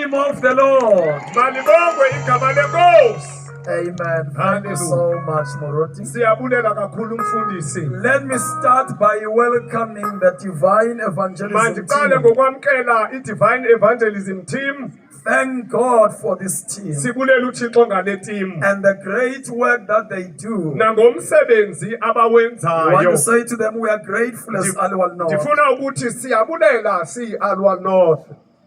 name of the Lord. Malibongwe igama lenkosi. Amen. Thank you so much, Moroti. Siyabulela kakhulu mfundisi. Let me start by welcoming the Divine Evangelism Mandiqale team. ngokwamkela i-Divine Evangelism team. Thank God for this team Sibulela uThixo ngale team. and the great work that they do. Nangomsebenzi I want abawenzayo. to say to them, we are grateful as Aliwal North. Ndifuna ukuthi siyabulela si-Aliwal North.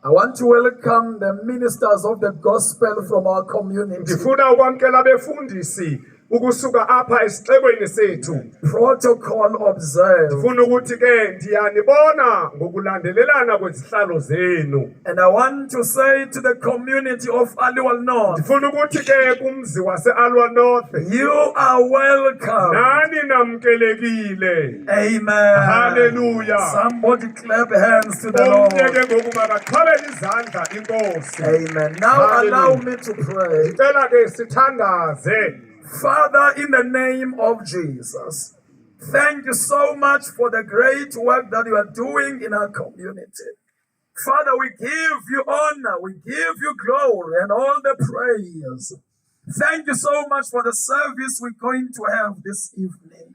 I want to welcome the ministers of the gospel from our community. Ndifuna ukwamkela abefundisi ukusuka apha esixekweni sethu. Protocol observed. Ndifuna ukuthi ke ndiyanibona ngokulandelelana kwezihlalo zenu. And I want to say to the community of Aliwal North, Ndifuna ukuthi ke kumzi wase-Aliwal North, you are welcome. nani namkelekile. Amen. Hallelujah. Somebody clap hands to the Lord. Omnye ke ngoku makaqhabele izandla inkosi. Amen. Now allow me to pray. Ndicela ke sithandaze. Father, in the name of Jesus, thank you so much for the great work that you are doing in our community. Father, we give you honor, we give you glory and all the praise. Thank you so much for the service we're going to have this evening.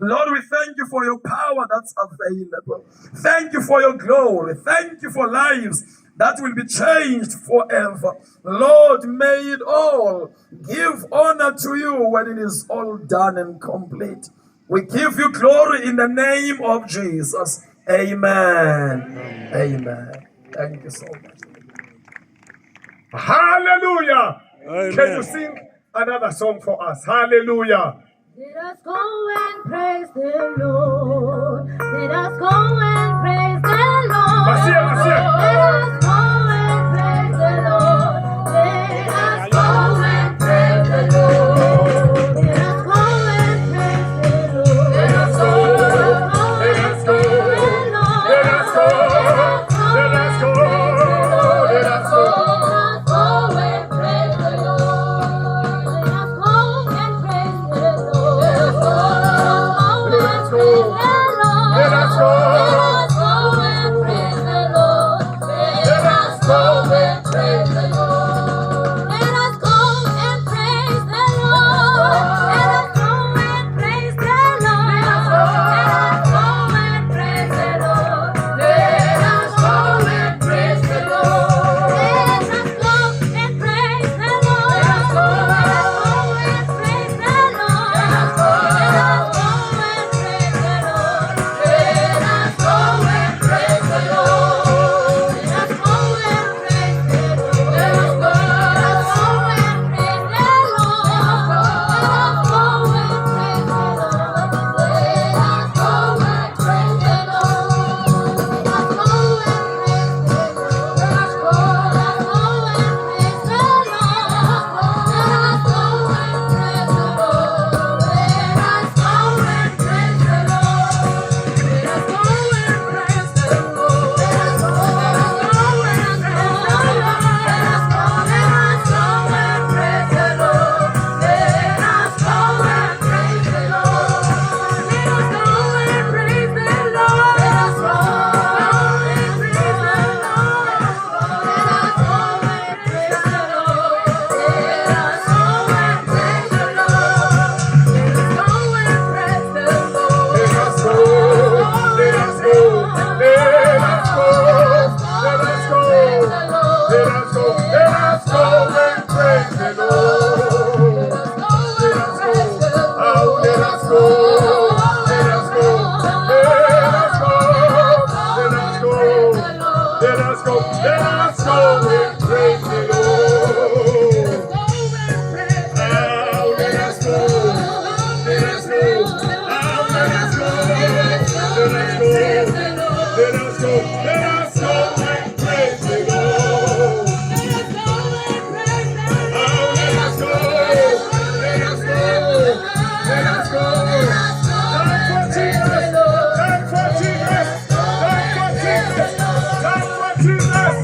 Lord, we thank you for your power that's available. Thank you for your glory. Thank you for lives that will be changed forever. Lord, may it all give honor to you when it is all done and complete. We give you glory in the name of Jesus. Amen. Amen. Thank you so much. Hallelujah. Amen. Can you sing another song for us? Hallelujah. Let us go and praise the Lord. Let us go and praise the Lord. Masia, Masia. Let us go and praise the Lord. Let us go and praise the Lord. Let us go and praise the Lord. Let us go. Let us go. Let us go. Let us go. Let us go. Let us go and praise the Lord. Let us go and praise the Lord. Let us go and praise the Lord. Let us go and praise the Lord. Let us go and praise the Lord. Let us go and praise the Lord. Let us go and praise the Lord. Let us go. Let us go and praise the Lord. Let us go. Let us go and praise the Lord. Let us go and praise the Lord. Let us go and praise the Lord. Let us go. Let us go and praise the Lord. Let us go and praise the Lord. Let us go and praise the Lord. Let us go and praise the Lord. Let us go. Let us go and praise the Lord. Let us go and praise the Lord. Let us go and praise the Lord. Let us go and praise the Lord. Let us go. Let us go and praise the Lord. Let us go. Let us go and praise the Lord. Let us go and praise the Lord. Let us go and praise the Lord. Let us go and praise the Lord. Let us go and praise the Lord. Let us go and praise the Lord. Let us go and praise the Lord. Let us go. Let us go. Let us go. Let us go. Let us go. Let us go and praise the Lord. Let us go. Oh, let us go. Let us go. Let us go. Let us go. Let us go. Let us go and praise the Lord. Oh, let us go. Let us go. Oh, let us go. Let us go. Let us go. Let us go and praise the Lord. Oh, let us go. Let us go. Let us go. Time for Jesus. Time for Jesus. Time for Jesus. Time for Jesus.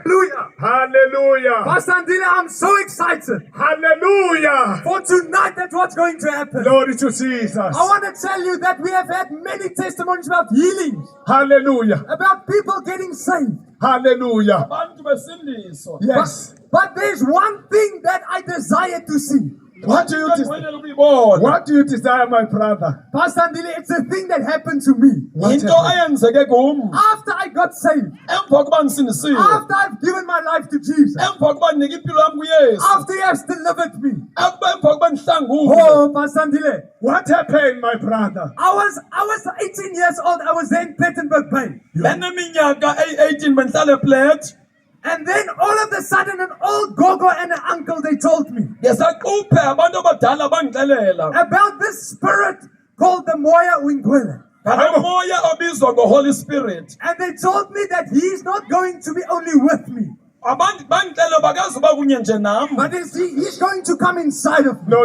Hallelujah. Hallelujah. Pastor Andile, I'm so excited Hallelujah. for tonight. That's what's going to happen. Glory to Jesus. I want to tell you that we have had many testimonies about healings, Hallelujah. about people getting saved. Hallelujah. Yes. But there's one thing that I desire to see. What do you desire, my brother? Pastor Andile, it's a thing that happened to me. What happened? After I got saved, after I've given my life to Jesus, after He has delivered me. Oh, Pastor Andile, What happened, my brother? I was 18 years old. I was then Plettenberg Bay. And then all of a sudden, an old gogo and an uncle, they told me about this spirit called the Moya Wingwele. Holy Spirit. And they told me that He's not going to be only with me, but He's going to come inside of me. No.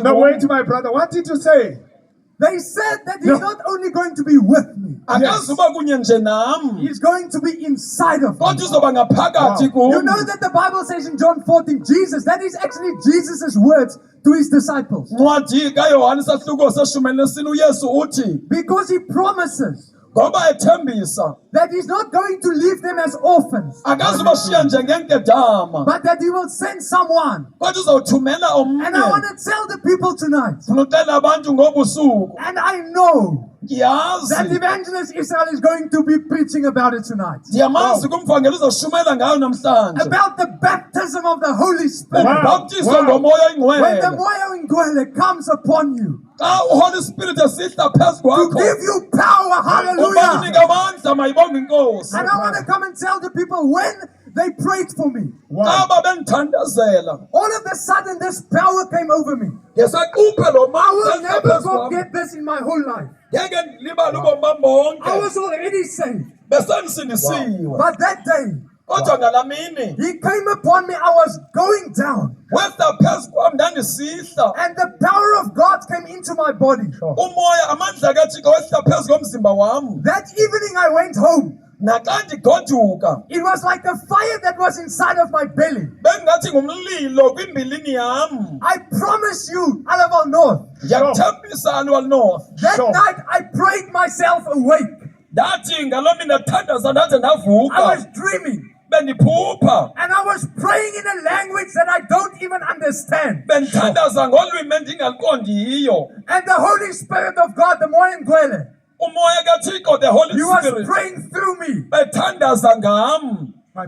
Now wait, my brother. What did you say? They said that He's not only going to be with me, Yes. He's going to be inside of me. Wow. You know that the Bible says in John 14, Jesus, that is actually Jesus' words to His disciples. Because He promises that He's not going to leave them as orphans, but that He will send someone. And I want to tell the people tonight, and I know that Evangelist Israel is going to be preaching about it tonight. About the baptism of the Holy Spirit. Wow. When the Moya Ngwele comes upon you Holy Spirit to give you power, hallelujah. And I want to come and tell the people when they prayed for me, all of a sudden this power came over me. I will never forget this in my whole life. I was already saved. But that day, He came upon me. I was going down. And the power of God came into my body. That evening I went home. It was like a fire that was inside of my belly. I promise you, Alaval North, that night I prayed myself awake. I was dreaming. And I was praying in a language that I don't even understand. And the Holy Spirit of God, the Moya Ngwele, He was praying through me. My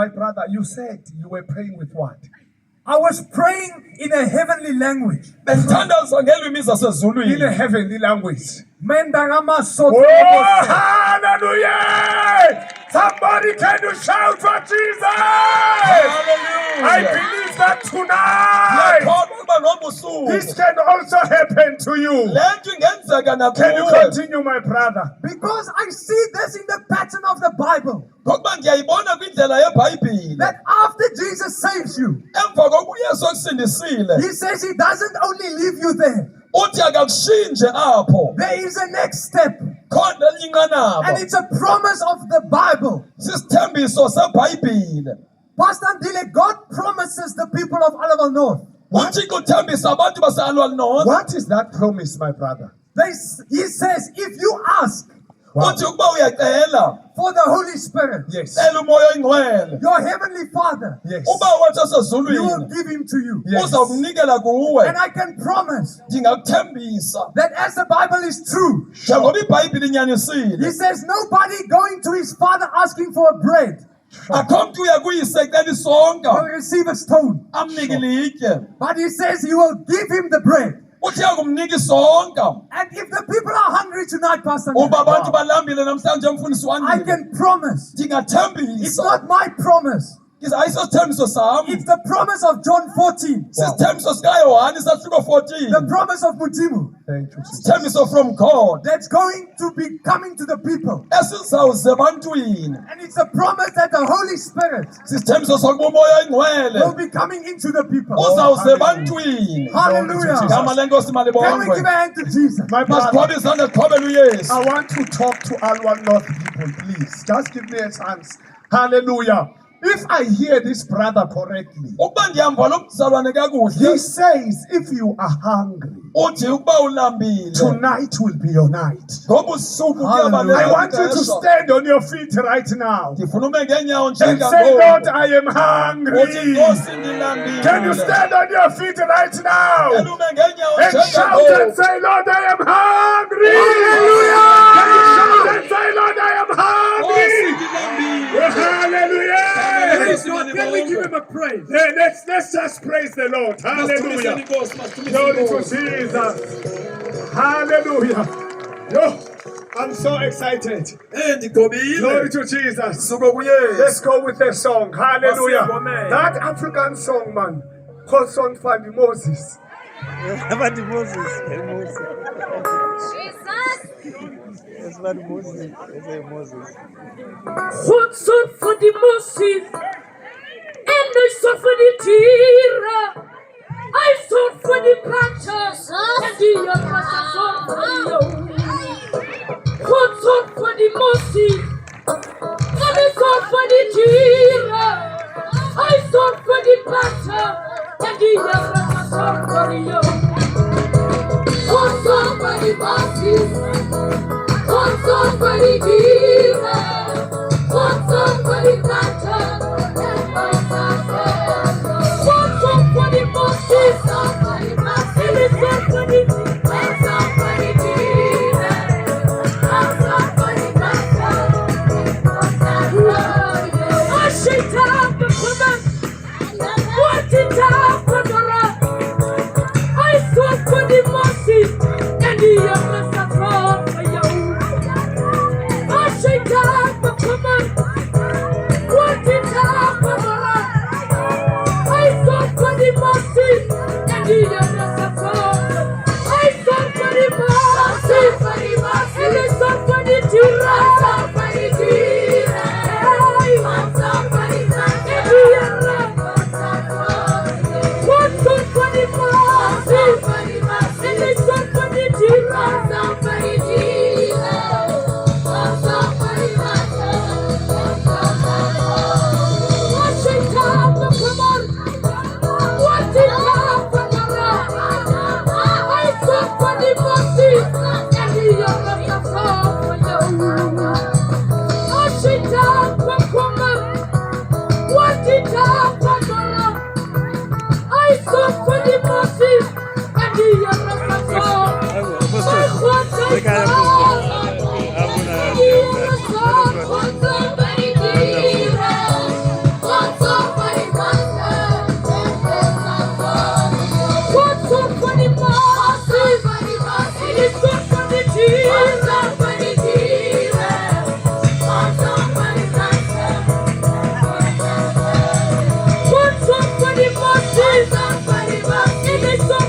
brother, you said you were praying with what? I was praying in a heavenly language. In a heavenly language. Mendangamasoto. Oh, hallelujah! Somebody can you shout for Jesus? Hallelujah. I believe that tonight this can also happen to you. Can you continue, my brother? Because I see this in the pattern of the Bible. That after Jesus saves you, He says He doesn't only leave you there. There is a next step. And it's a promise of the Bible. Pastor Andile, God promises the people of Alaval North. What is that promise, my brother? He says, if you ask Wow. for the Holy Spirit, Yes. your heavenly Father, Yes. He will give Him to you. Yes. And I can promise that as the Bible is true, He says nobody going to his father asking for a bread will receive a stone. But He says He will give him the bread. And if the people are hungry tonight, Pastor, I can promise, it's not my promise, ayisosithembiso sami, It's the promise of John 14. sisithembiso sikaYohane isahluko 14, The promise of Mudimu. isithembiso from God That's going to be coming to the people. esizawuze ebantwini, And it's a promise that the Holy Spirit sisithembiso sokuba umoya oyingcwele will be coming into the people. uzawuze ebantwini. Hallelujah. Igama lenkosi Can we malibongwe. give a hand to Jesus? My brother, Masiqhobe izandla siqhobele uyesu. I want to talk to Alwan North people, please. Just give me a chance. Hallelujah. If I hear this brother correctly, Ukuba ndiyamva lo mzalwane he kakuhle, says if you are hungry, uthi ukuba ulambile, tonight will be your night. ngobusuku Hallelujah. kuyabaleka I want you to ixesha. stand on your feet right now Ndifuna ume ngeenyawo and say, Lord, njengangoku. I am Uthi hungry. Nkosi ndilambile. Can you stand on your feet right Ela now ume ngeenyawo and shout and njengangoku. say, Lord, I am hungry? Hallelujah. Can you shout and say, Lord, I am Nkosi hungry? ndilambile. Hallelujah. Can we give him a praise? Let's just praise the Lord. Hallelujah. Glory to Jesus. Hallelujah. Yo, I'm so excited. Glory to Jesus. Let's go with the song. Hallelujah. That African song, man, called Son Fandi Moses. About Moses. It's about Moses. It's a Moses. What's up for the Moses? And I saw for the Tira. I saw for the planters. And the others saw for the What's up for the Moses? And I saw for the Tira. I saw for the planter. And the others saw for the What's up for the Moses? What's up for the Tira? What's up for the planter? What's up for the Moses? What's up for the Moses? What's up for the What's up for the Jesus? What's up for the I shake up the woman. What it up for the rock? I saw for the Moses and the others are wrong for you. I shake up the woman. What it up for the rock? I saw for the Moses and the others are wrong. I saw for the Moses and I saw for the Tira. I saw for the Tira. I saw for the What's up for the Moses? And I saw for the Tira. I saw for the Tira. I saw for the What's it up the common? What's it up for the rock? I saw for the Moses and the others are wrong for you. What's it up the common? What's it up for the rock? I saw for the Moses and the others are wrong. My heart is What's up for the Moses? And it's up for the Jesus. What's up for the Jesus? What's up for the What's up for the Moses? And it's up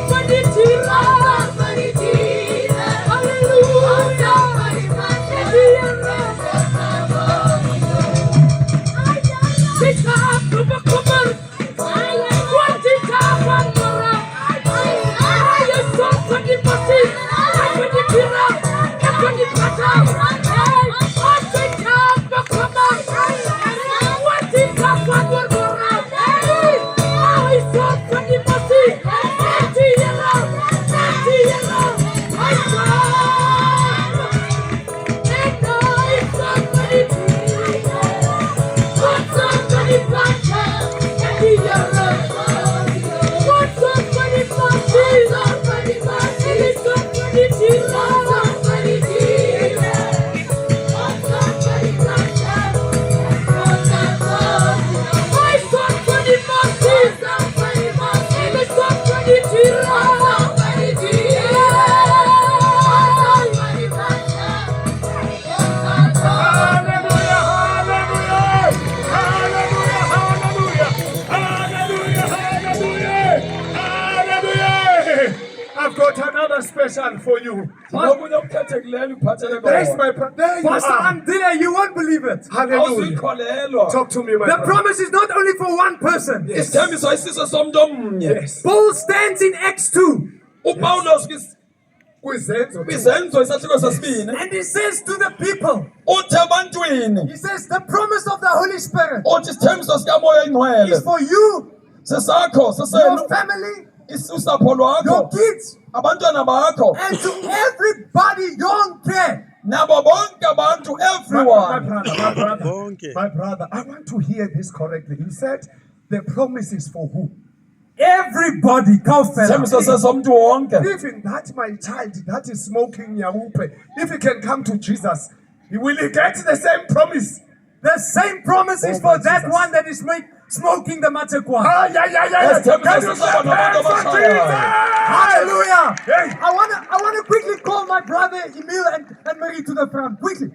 special for you. Okunye okukhethekileyo kuphathele There's kona. my there you Pastor, are. I'm there. You won't believe it. Hallelujah. Awuzuyikholelwa. Talk to me, my The brother. promise is not only for one person. Isithembiso isiso somuntu omnye. Yes. Paul stands in Acts 2 uPawulos Kwizenzo. kwizenzo isahluko sesibini and he says to the people, uthi ebantwini he says, the promise of the Holy Spirit uthi isithembiso sikamoya is ingcwele for you, sesakho sesenu your family, usapho lwakho your kids, abantwana bakho and to everybody, young, care. nabo bonke abantu My everyone brother, Bonke. my brother, I want to hear this correctly. He said, the promise is for who? Everybody, isithembiso sesomntu wonke. Even that my child that is smoking Yawupe, if he can come to Jesus, will he get the same promise? The same promise is Oh, for my that Jesus. one that is smoking the matzekwa. Ah, yeah. Yes, Can you clap hands for Jesus? Hallelujah! Hey. I wanna quickly call my brother Emil and Marie to the front. Quickly.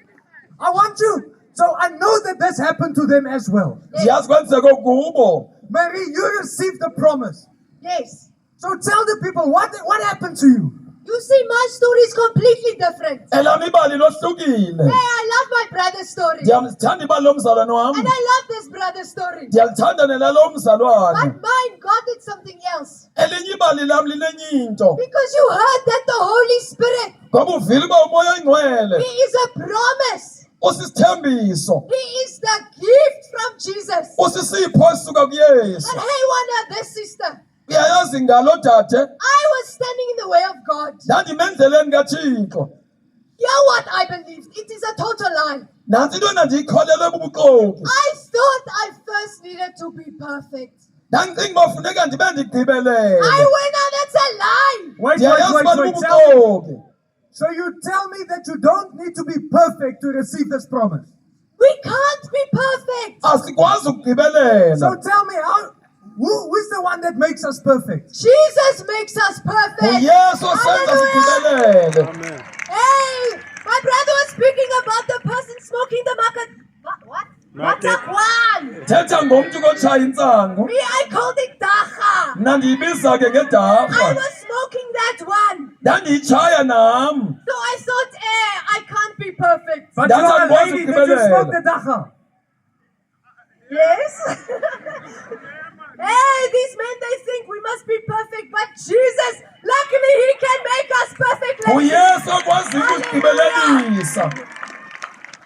I want you. So I know that this happened to them as well. ndiyazi kwenzeka kubo. Marie, you received the promise. Yes. So tell the people what happened to you. You see, my story is completely different. elami ibali lohlukile Hey, I love my brother's story. ndiyamthanda ibali lomzalwane wam And I love this brother's story. ndiyalithanda nelalo mzalwane But mine, God did something else. elinye ibali lam linenye into Because you heard that the Holy Spirit, ngoba uvile uba umoya ingcwele He is a promise. usisithembiso He is the gift from Jesus. usisipho esisuka kuyesu And hey, wonder this sister. uyayazi ngalo dade I was standing in the way of God. ndandimendleleni kathixo Hear what I believed. It is a total lie. nantsi into endandiyikholelwe bubuxoki I thought I first needed to be perfect. ndandicinga uba funeka ndibe ndigqibelele I went out, that's a lie. Wait, ndiyayazi uba Tell me. bubuxoki So you tell me that you don't need to be perfect to receive this promise. We can't be perfect. asikwazi ukugqibelela So tell me who's the one that makes us perfect? Jesus makes us perfect. uyesu osenza sigqibelele Amen. Hey, my brother was speaking about the person smoking the market. What? Market. One. thetha ngomntu kotshaya intsangu Me, I called it dacha. mna ndiyibiza ke I ngedarha was smoking that one. ndandiyitshaya nam So I thought, I can't be perfect. But That's you're a what lady was that you given. smoke the dacha. Yes. Hey, these men, they think we must be perfect, but Jesus, luckily, He can make us perfect. uyesu okwaziyo ukusigqibelelisa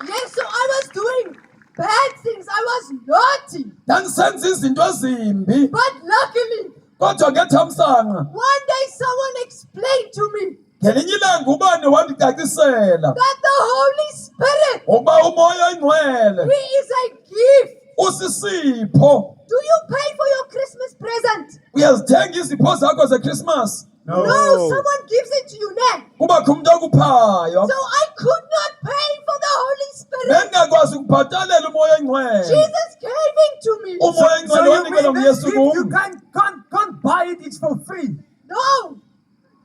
Yes, so I was doing bad things. I was naughty. ndandisenza izinto ezimbi But luckily, kodwa ngethamsanqa one day someone explained to me ngelinye ilanga ubani wandicacisela that the Holy Spirit, ukuba umoya ingcwele He is a gift. usisipho Do you pay for your Christmas present? uyazithenga izipho zakho zekrismas No, someone gives it to you now. kubakho umntu okuphayo So I could not pay for the Holy Spirit. bendingakwazi ukubhatalela umoya ingcwele Jesus gave it to me. umoya So ingcwele you wanikelwa mean this nguyesu gift, you kum can't buy it, it's for free. No.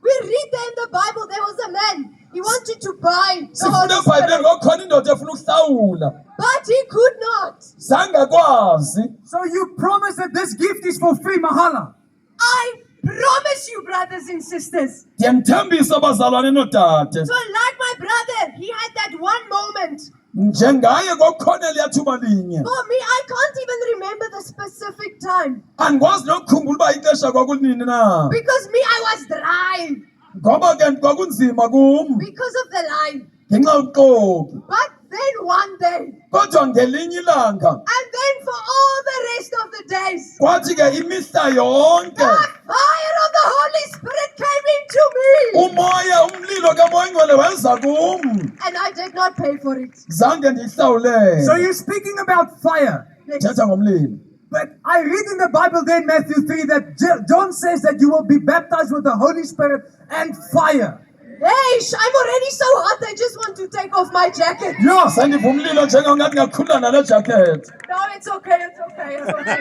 We read there in the Bible, there was a man. He wanted to buy the sifuna Holy ebhayibhileni Spirit, ngokukhona indoda efuna ukuhlawula but he could not. zangakwazi So you promise that this gift is for free, mahala. I promise you, brothers and sisters. ndiyamthembisa abazalwane noodade So like my brother, he had that one moment. njengaye kwakukhona eliya thuba linye For me, I can't even remember the specific time. andikwazi nokukhumbula uba ixesha kwakunini na Because me, I was dry. ngoba ke kwakunzima kum Because of the line. ngenxa yobuxoki But then one day, kodwa ngelinye ilanga and then for all the rest of the days, kwathi ke imihla yonke the fire of the Holy Spirit came into me. umoya umlilo kamoya ingcwele wenza kum And I did not pay for it. zange ndiyihlawulele So you're speaking about fire. thetha ngomlilo But I read in the Bible there in Matthew 3 that John says that you will be baptized with the Holy Spirit and fire. Hey, I'm already so hot, I just want to take off my jacket. Yeah. sendiva umlilo njengongathi ngakhulula nale jacket No, it's okay, it's okay, it's okay.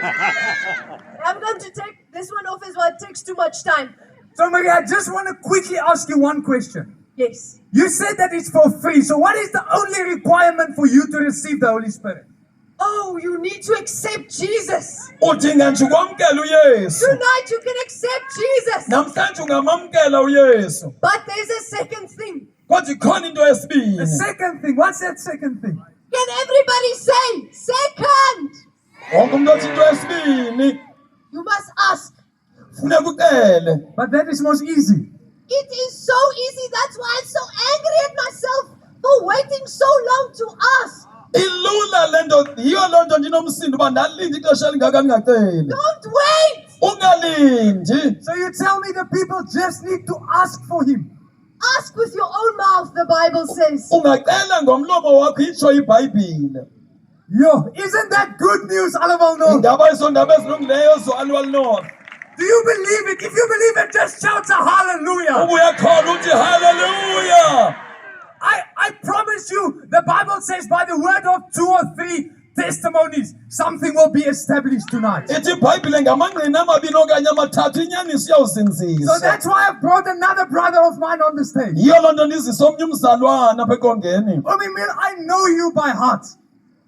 I'm going to take this one off as well, it takes too much time. So Maria, I just want to quickly ask you one question. Yes. You said that it's for free. So what is the only requirement for you to receive the Holy Spirit? Oh, you need to accept Jesus. udinga nje ukwamkela uyesu. Tonight you can accept Jesus. Namhlanje ungamamkela uyesu. But there's a second thing. Kodwa ikhona into The yesibini. second thing. What's that second thing? Can everybody say second? Wonke umuntu othi into yesibini You must ask. funeka ucele. But that is most easy. It is so easy. That's why I'm so angry at myself for waiting so long to ask. Ilula lento, yiyo loo nto ndinomsindo uba ndalinda ixesha elingaka ndingaceli. Don't wait. Ungalindi. So you tell me the people just need to ask for him. Ask with your own mouth, the Bible says. Ungacela ngomlomo wakho itsho iBhayibhile. Yo, isn't that good news, allemaal nog? Indaba izondaba ezilungileyo zo-alwalinoth. Do you believe it? If you believe it, just shout a hallelujah. Uba uyakholwa uthi hallelujah. I promise you, the Bible says by the word of 2 or 3 testimonies, something will be established tonight. Ithi iBhayibhile ngamangqina amabini okanye amathathu inyaniso So iyawuzinzisa. that's why I've brought another brother of mine on the stage. Yiyo loo nto ndizise omnye umzalwana apha ekongeni. Omimil, I know you by heart.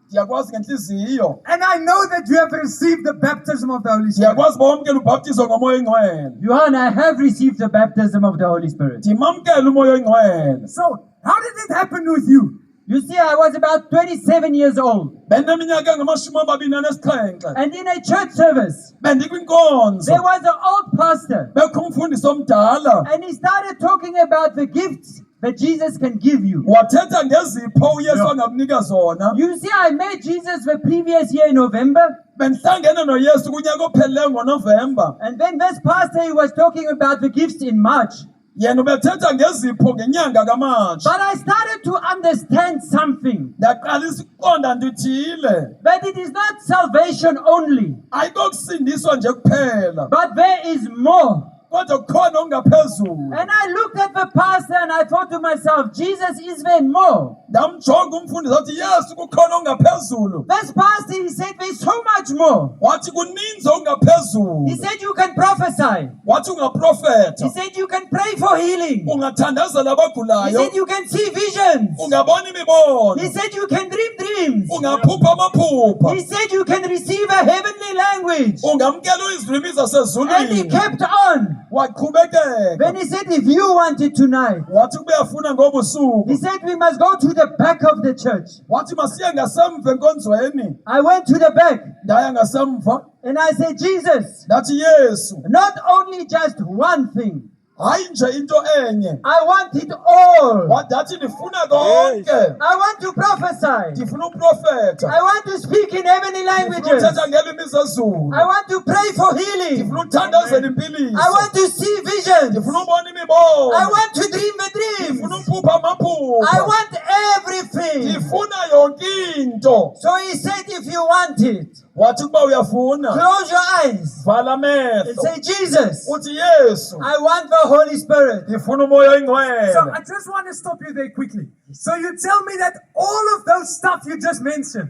Ndiyakwazi ngentliziyo. And I know that you have received the baptism of the Holy Spirit. Ndiyakwazi uba wamkela ubhaptizo ngomoya oyingcwele. Johan, I have received the baptism of the Holy Spirit. Ndimamkela umoya oyingcwele. So, how did it happen with you? You see, I was about 27 years old, Beneminyaka engama-27. and in a church service, Bendikwinkonzo. there was an old pastor, Bekho umfundisi omdala. and he started talking about the gifts that Jesus can give you. Wathetha ngezipho uyesu angakunika zona. You see, I met Jesus the previous year in November, Bendihlangene noyesu kunyaka ophelileyo ngoNovemba. and then this pastor, he was talking about the gifts in March. Yena ubethetha ngezipho ngenyanga kaMatshi. But I started to understand something, Ndaqalisa ukuqonda ndithile. that it is not salvation only, Ayikokusindiswa nje kuphela. but there is more. Kodwa kukhona okungaphezulu. And I looked at the pastor and I thought to myself, Jesus is there more. Ndamjonga umfundisi wathi yesu kukhona okungaphezulu. This pastor, he said, there's so much more. Wathi kuninzi okungaphezulu. He said, you can prophesy. Wathi ungaprofetha. He said, you can pray for healing. Ungathandazela He abagulayo. said, you can see visions. Ungabona imibono. He said, you can dream dreams. Ungaphupha amaphupha. He said, you can receive a heavenly language. Ungamkela izilwimi And he zasezulwini. kept on. Waqhubekeka. Then he said, if you want it tonight, Wathi kube yafuna ngobusuku. he said, we must go to the back of the church. Wathi masiye ngasemva enkonzweni. I went to the back Ndaya ngasemva. and I said, Jesus, Ndathi Yesu, not only just one thing, hayi nje into enye. I want it all. Ndathi ndifuna konke. I want to prophesy. Ndifuna uprofetha. I want to speak in heavenly Ndifuna languages. uthetha ngelimi zezulu. I want to pray for healing. Ndifuna uthandazela impiliso. I want to see visions. Ndifuna ubona imibono. I want to dream the Ndifuna dreams. uphupha amaphupha. I want everything. Ndifuna yonke into. So he said, if you want it, Wathi kuba uyafuna, close your eyes vala and amehlo. say, Jesus, Uthi Yesu, I want the Holy Spirit. ndifuna umoya So oyingcwele. I just want to stop you there quickly. So you tell me that all of those stuff you just mentioned,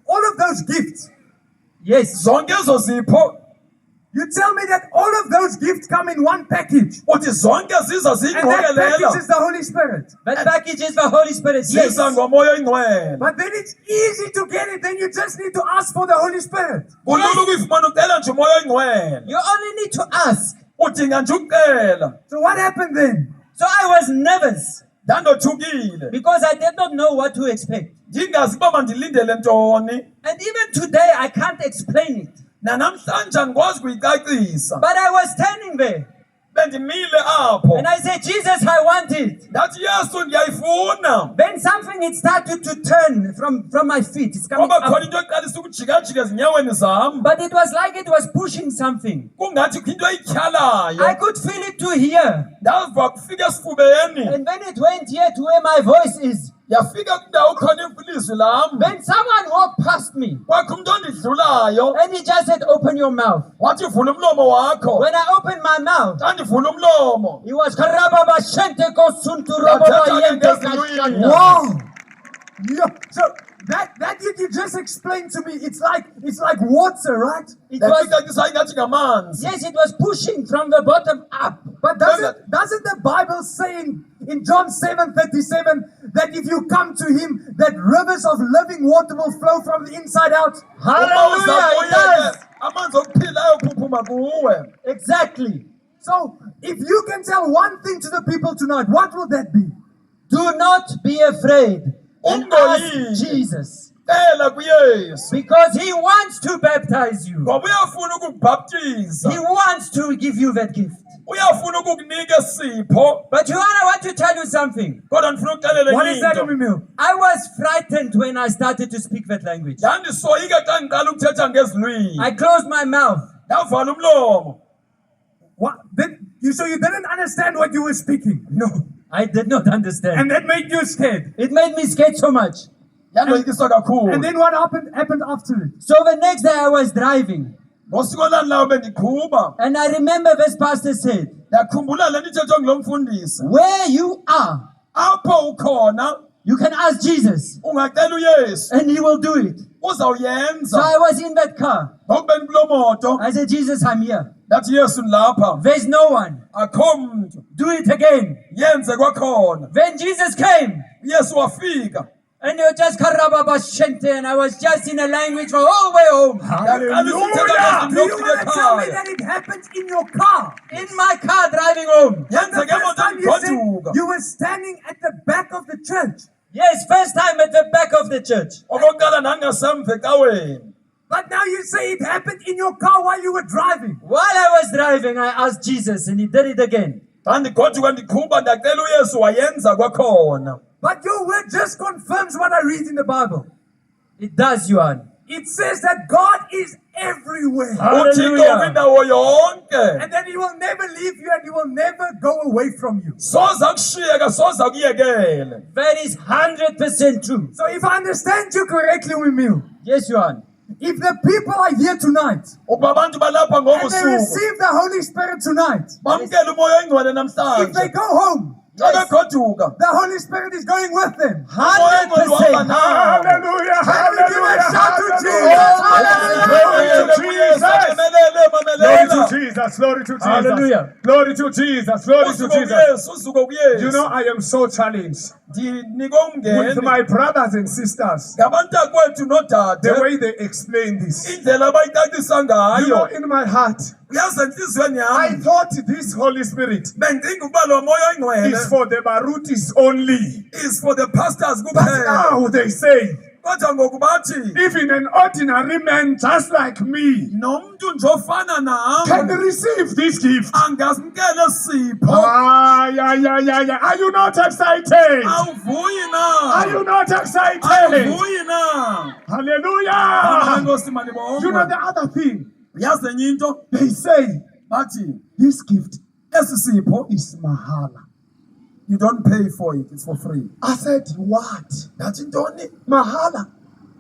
all of those gifts, Yes. Zonke ezo zipho, you tell me that all of those gifts come in one package. uthi zonke ziza And that package ziyingqokelela. is the Holy Spirit. That package is the Holy Spirit. Yes. Ziza ngomoya oyingcwele. But then it's easy to get it. Then you just need to ask for the Holy Spirit. Kulula ukuyifumana ucela nje umoya oyingcwele. You only need to ask. Udinga nje ukucela. So what happened then? So I was nervous Ndandothukile. because I did not know what to expect. Ndingazi uba mandilindele ntoni. And even today, I can't explain it. Nanamhlanje andikwazi kuyicacisa. But I was standing there Bendimile apho. and I said, Jesus, I want it. Ndathi Yesu ndiyayifuna. Then something it started to turn from my feet. It's coming Kwaba khona up. into eqalisa ukujika-jika ezinyaweni zam. But it was like it was pushing something. Kungathi kukho into eyityhalayo. I could feel it to here. Ndava kufika esifubeni. And when it went here to where my voice is, Yafika kwindawo khona ilizwi lam. then someone walked past me Kwakho umntu ondidlulayo. and he just said, open your mouth. Wathi vula umlomo wakho. When I opened my mouth, Xa ndivula umlomo. he was "Karababa shente kosuntu robaba yente kashanda." Wow. Yeah. So that you just explained to me. It's like water, right? It was, Ndafika ingathi ngamanzi. yes, it was pushing from the bottom up. But doesn't the Bible say in John 7:37 that if you come to Him, that rivers of living water will flow from the inside out? Hallelujah, it does. amanzi okuphilayo phuphuma kuwe. Exactly. So, if you can tell one thing to the people tonight, what will that be? Do not be afraid and ask Ungoyiki. Jesus, Cela kuYesu because He wants to baptize you. ngoba uyafuna ukukubhaptiza. He wants to give you that gift. Uyafuna ukukunika isipho. But Joanna, I want to tell you something. Kodwa ndifuna ukuxelela What is that, into. Umimil? I was frightened when I started to speak that language. Ndandisoyika xa ndiqala ukuthetha ngezilwimi. I closed my mouth. Ndavala umlomo. What? So you didn't understand what you were speaking, No, I did not understand. and that made you scared. It made me scared so much. Yandoyikiswa kakhulu. And then what happened after it? So the next day I was driving, Ngosuku olandelayo bendiqhuba. and I remember this pastor said, Ndakhumbula le nto ithethwa ngulo mfundisi. where you are, Apho ukhona you can ask Jesus, ungacela uYesu. and He will do it. So Uzawuyenza. I was in that car. Ngokubeni kulo moto. I said, Jesus, I'm here. Ndathi Yesu ndilapha. There's no one. Akho mntu. Do it again. Yenze kwakhona. Then Jesus came. Yesu wafika. And you just karababashente, and I was just in a language for all the way home. Ndaqala ukuthetha Do you ngezindlu want to tell me ekhaya. that it happened in your car? In my car driving home. Yenzeke The first time you said emotogoduka. you were standing at the back of the church. Yes, first time at the back of the church. Okokuqala nangasemva ecaweni. But now you say it happened in your car while you were driving. While I was driving, I asked Jesus, and He did it again. Xa ndigoduka ndiqhuba ndacela uYesu wayenza kwakhona. But your word just confirms what I read in the Bible. It does, Johan. It says that God is everywhere. uThixo Hallelujah. kwindawo yonke. And that He will never leave you and He will never go away from you. Soze akushiyeka, soze akuyekele. That is 100% true. So if I understand you correctly, Wimil, Yes, Johan. if the people are here tonight Ukuba abantu balapha and they ngobusuku receive the Holy Spirit tonight, bamkele umoya oyingcwele if they namhlanje. go home, Xa begoduka. the Holy Spirit is going with them. Umoya oyingcwele uhamba 100%. nabo. Hallelujah. Can we give a shout to Hallelujah. Jesus? Glory to Jesus. Glory to Jesus. Hallelujah. Glory to Jesus. Glory to Usuku Jesus. kuYesu, usuku kuYesu. You know, I am so challenged Ndinikwe with umngeni. my brothers and sisters, Ngabantakwethu the nodade. way they explain this. Indlela abayicacisa You know, ngayo. in my heart, Uyazi enhliziyweni I yami. thought this Holy Spirit Bengicinga ukuba lo moya oyingcwele is for the Barutis only. is for the pastors But kuphela. now they say, Kodwa ngoku bathi even an ordinary man just like me nomuntu nje ofana can nami receive this gift. angasimkele sipho. Ah, yeah. Are you not excited? Awuvuyi Are na. you not excited? Awuvuyi na. Hallelujah. Nkosi You know malibonga. the other thing, Yazi enye into they say bathi this gift esi sipho is mahala. you don't pay for it, it's for free. I said, what? Ndathi ntoni? Mahala.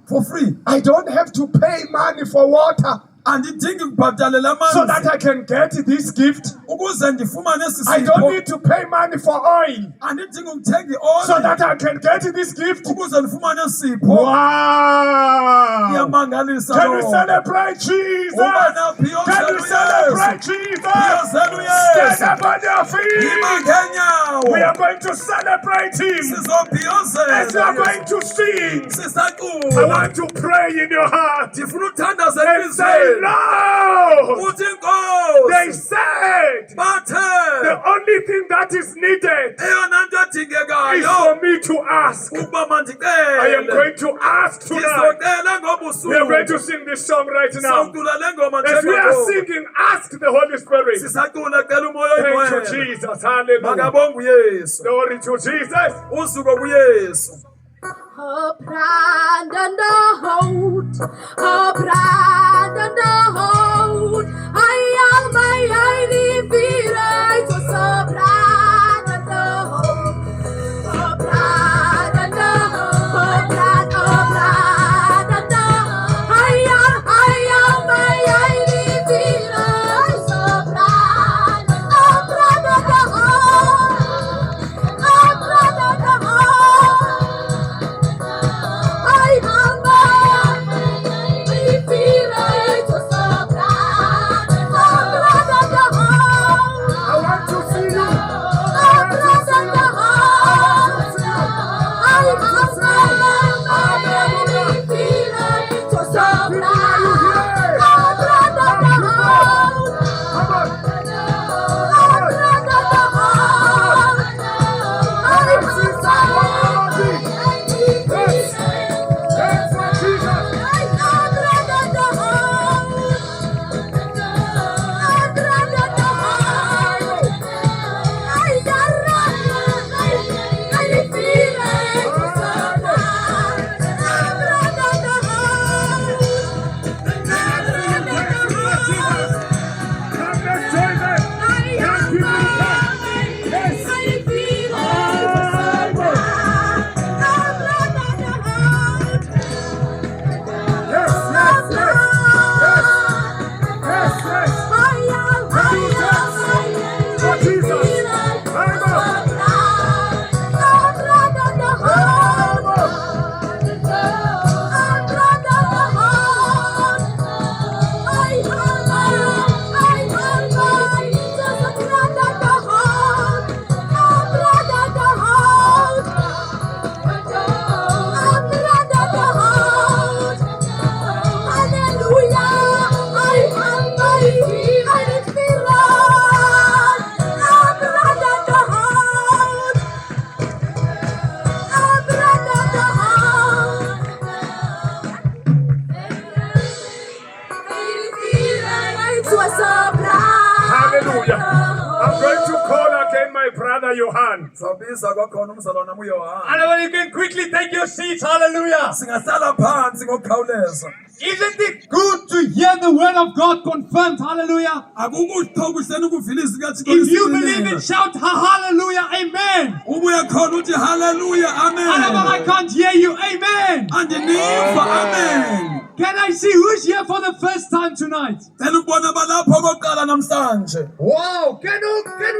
For free. I don't have to pay money for water Andidingi kubhatalela so that amanzi I can get this gift. ukuze ndifumane esi I don't sipho. need to pay money for oil Andidingi ukuthenga so ioli that I can get this gift. ukuze ndifumane sipho. Wow. Iyamangalisa Can we lo. celebrate Jesus? Ubana Can we phiyozela celebrate uYesu. Jesus? Phiyozela Stand uYesu. up on your feet. Yima ngenyawo. We are going to celebrate Him as we are Sizophiyozela. going to sing. I Sisacula. want to pray in your heart Ndifuna uthandaza and say, enhliziyweni. no. Uthi They Nkosi. said the Bathe. only thing that is needed Eyona nto is edingekayo for me to ask. ukuba I am mandicele. going to ask tonight. Sizocela We are going to ngobusuku. sing this song right now. Sawucula le ngoma As we are njengoku. singing, ask the Holy Spirit. Sisacula cela umoya Thank you, oyingcwele. Jesus. Hallelujah. Makabonge uYesu. Glory to Jesus. Usuku kuYesu. A brand and a hout, a brand and a hout. I am my ID right, so brand and a hout, a brand and a hout, a brand and a hout. I am my ID right, so brand and a hout, a brand and a hout. I am my Hallelujah. I'm going to call again my brother Johan. Sabiza kwakhona umzalwana uYohana. And you can quickly take your seats. Hallelujah. Singahlala phansi ngokukhawuleza. Isn't it good to hear the word of God confirmed? Hallelujah. Akukuhle ukuhleni ukuvila izwi kaThixo If you believe lisinile. it, shout hallelujah, amen. Ubuye khona uthi hallelujah, However, I amen. can't hear you, amen. Andiniva, amen. Can I see who's here for the first time tonight? Cela ukubona balapho okokuqala namhlanje. Wow, can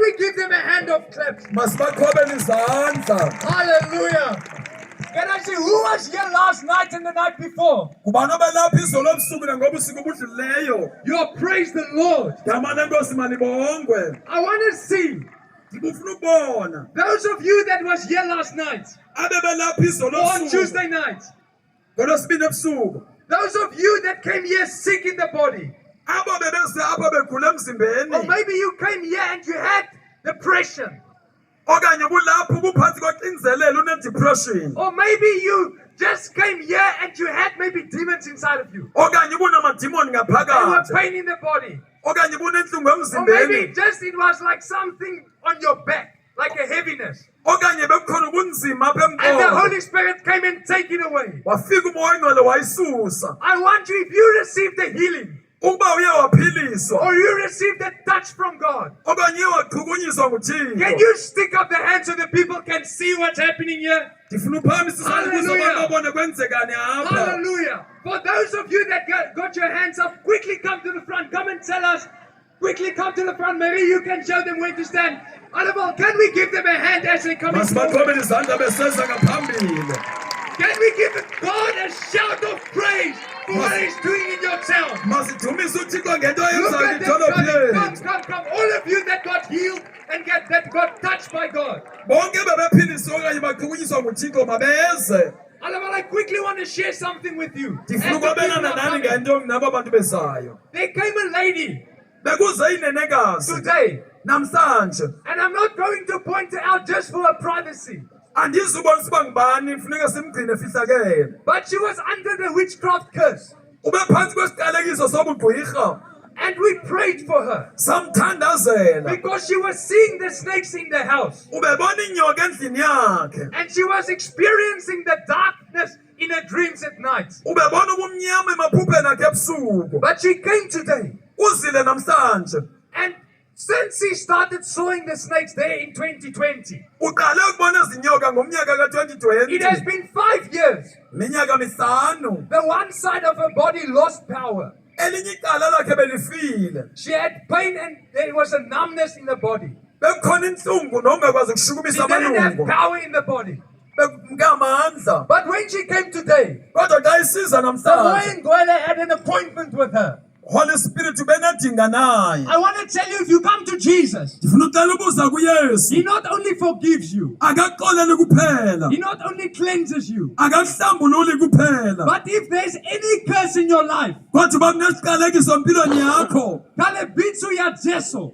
we give them a hand of claps? Masibaqhobele izandla. Hallelujah. Can I see who was here last night and the night before? Kubani obelapha izolo ebusuku nangoba usuku obudlulileyo. You have praised the Lord. Gama lenkosi malibongwe. I want to see Ngifuna ukubona. those of you that was here last night Abebelapha izolo or on ebusuku. Tuesday night. NgoLwesibini ebusuku. Those of you that came here sick in the body. Abo bebeze apha begula emzimbeni. Or maybe you came here and you had depression. Okanye ubulapho ubuphansi koxinzelelo une-depression. Or maybe you just came here and you had maybe demons inside of you. Okanye ubunamadimoni There were ngaphakathi. pain in the body. Okanye ubunentlungu Or emzimbeni. maybe just it was like something on your back, like a heaviness. Okanye bekukhona ubunzima apha And the emqolo. Holy Spirit came and take it away. Wafika umoya oyingcwele wayisusa. I want you, if you received the healing, Ukuba uye waphiliswa. or you received the touch from God, Okanye uye wachukunyiswa nguThixo. can you stick up the hand so the people can see what's happening here? Ndifuna uphakamisa isandla ukuze Hallelujah. abantu babone kwenzekani apha. Hallelujah. For those of you that got your hands up, quickly come to the front. Come and tell us. Quickly come to the front. Maybe you can show them where to stand. Oliver, can we give them a hand as they come in forward? Masibaqhobele izandla beseza ngaphambili. Can we give God a shout of praise for what He's doing in your town? Masidumise uThixo ngento Look ayenzayo at them kwidolophu coming. yethu. Come. All of you that got healed and that got touched by God. Bonke bebephiliswa okanye bachukunyiswa nguThixo mabeze. Oliver, I quickly want to share something with you. As Ndifuna the people ukwabelana are nani coming, ngento nabo abantu bezayo. there came a lady Bekuze inenekazi today, namhlanje. and I'm not going to point her out just for her privacy. Andizubonisa uba ngubani kufuneka simgcine efihlakele. But she was under the witchcraft curse. Ube phansi kwesiqalekiso sobugqwirha. And we prayed for her Samthandazela. because she was seeing the snakes in the house. Ubebona inyoka endlini yakhe. And she was experiencing the darkness in her dreams at night. Ubebona ubumnyama emaphupheni akhe ebusuku. But she came today. Uzile namhlanje. And since he started sawing the snakes there in 2020, Uqale ukubona izinyoka ngomnyaka it has ka-2020. been 5 years. Minyaka mihlanu. The one side of her body lost power. Elinye icala lakhe belifile. She had pain and there was a numbness in the body. Bekukhona inhlungu nongakwazi She ukushukumisa didn't have amalungu. power in the body. Bekungamandla. But when she came today, Kodwa xa isiza the namhlanje. Moyengwele had an appointment with her. Holy Spirit ubenedinga naye. I want to tell you, if you come to Jesus, Ndifuna ucela ubuza kuYesu. He not only forgives you, Akaxoleli kuphela. He not only cleanses you, Akahlambululi kuphela. but if there's any curse in your life, Kodwa uba kunesiqalekiso empilweni yakho. Kalebitsu ya Jesu,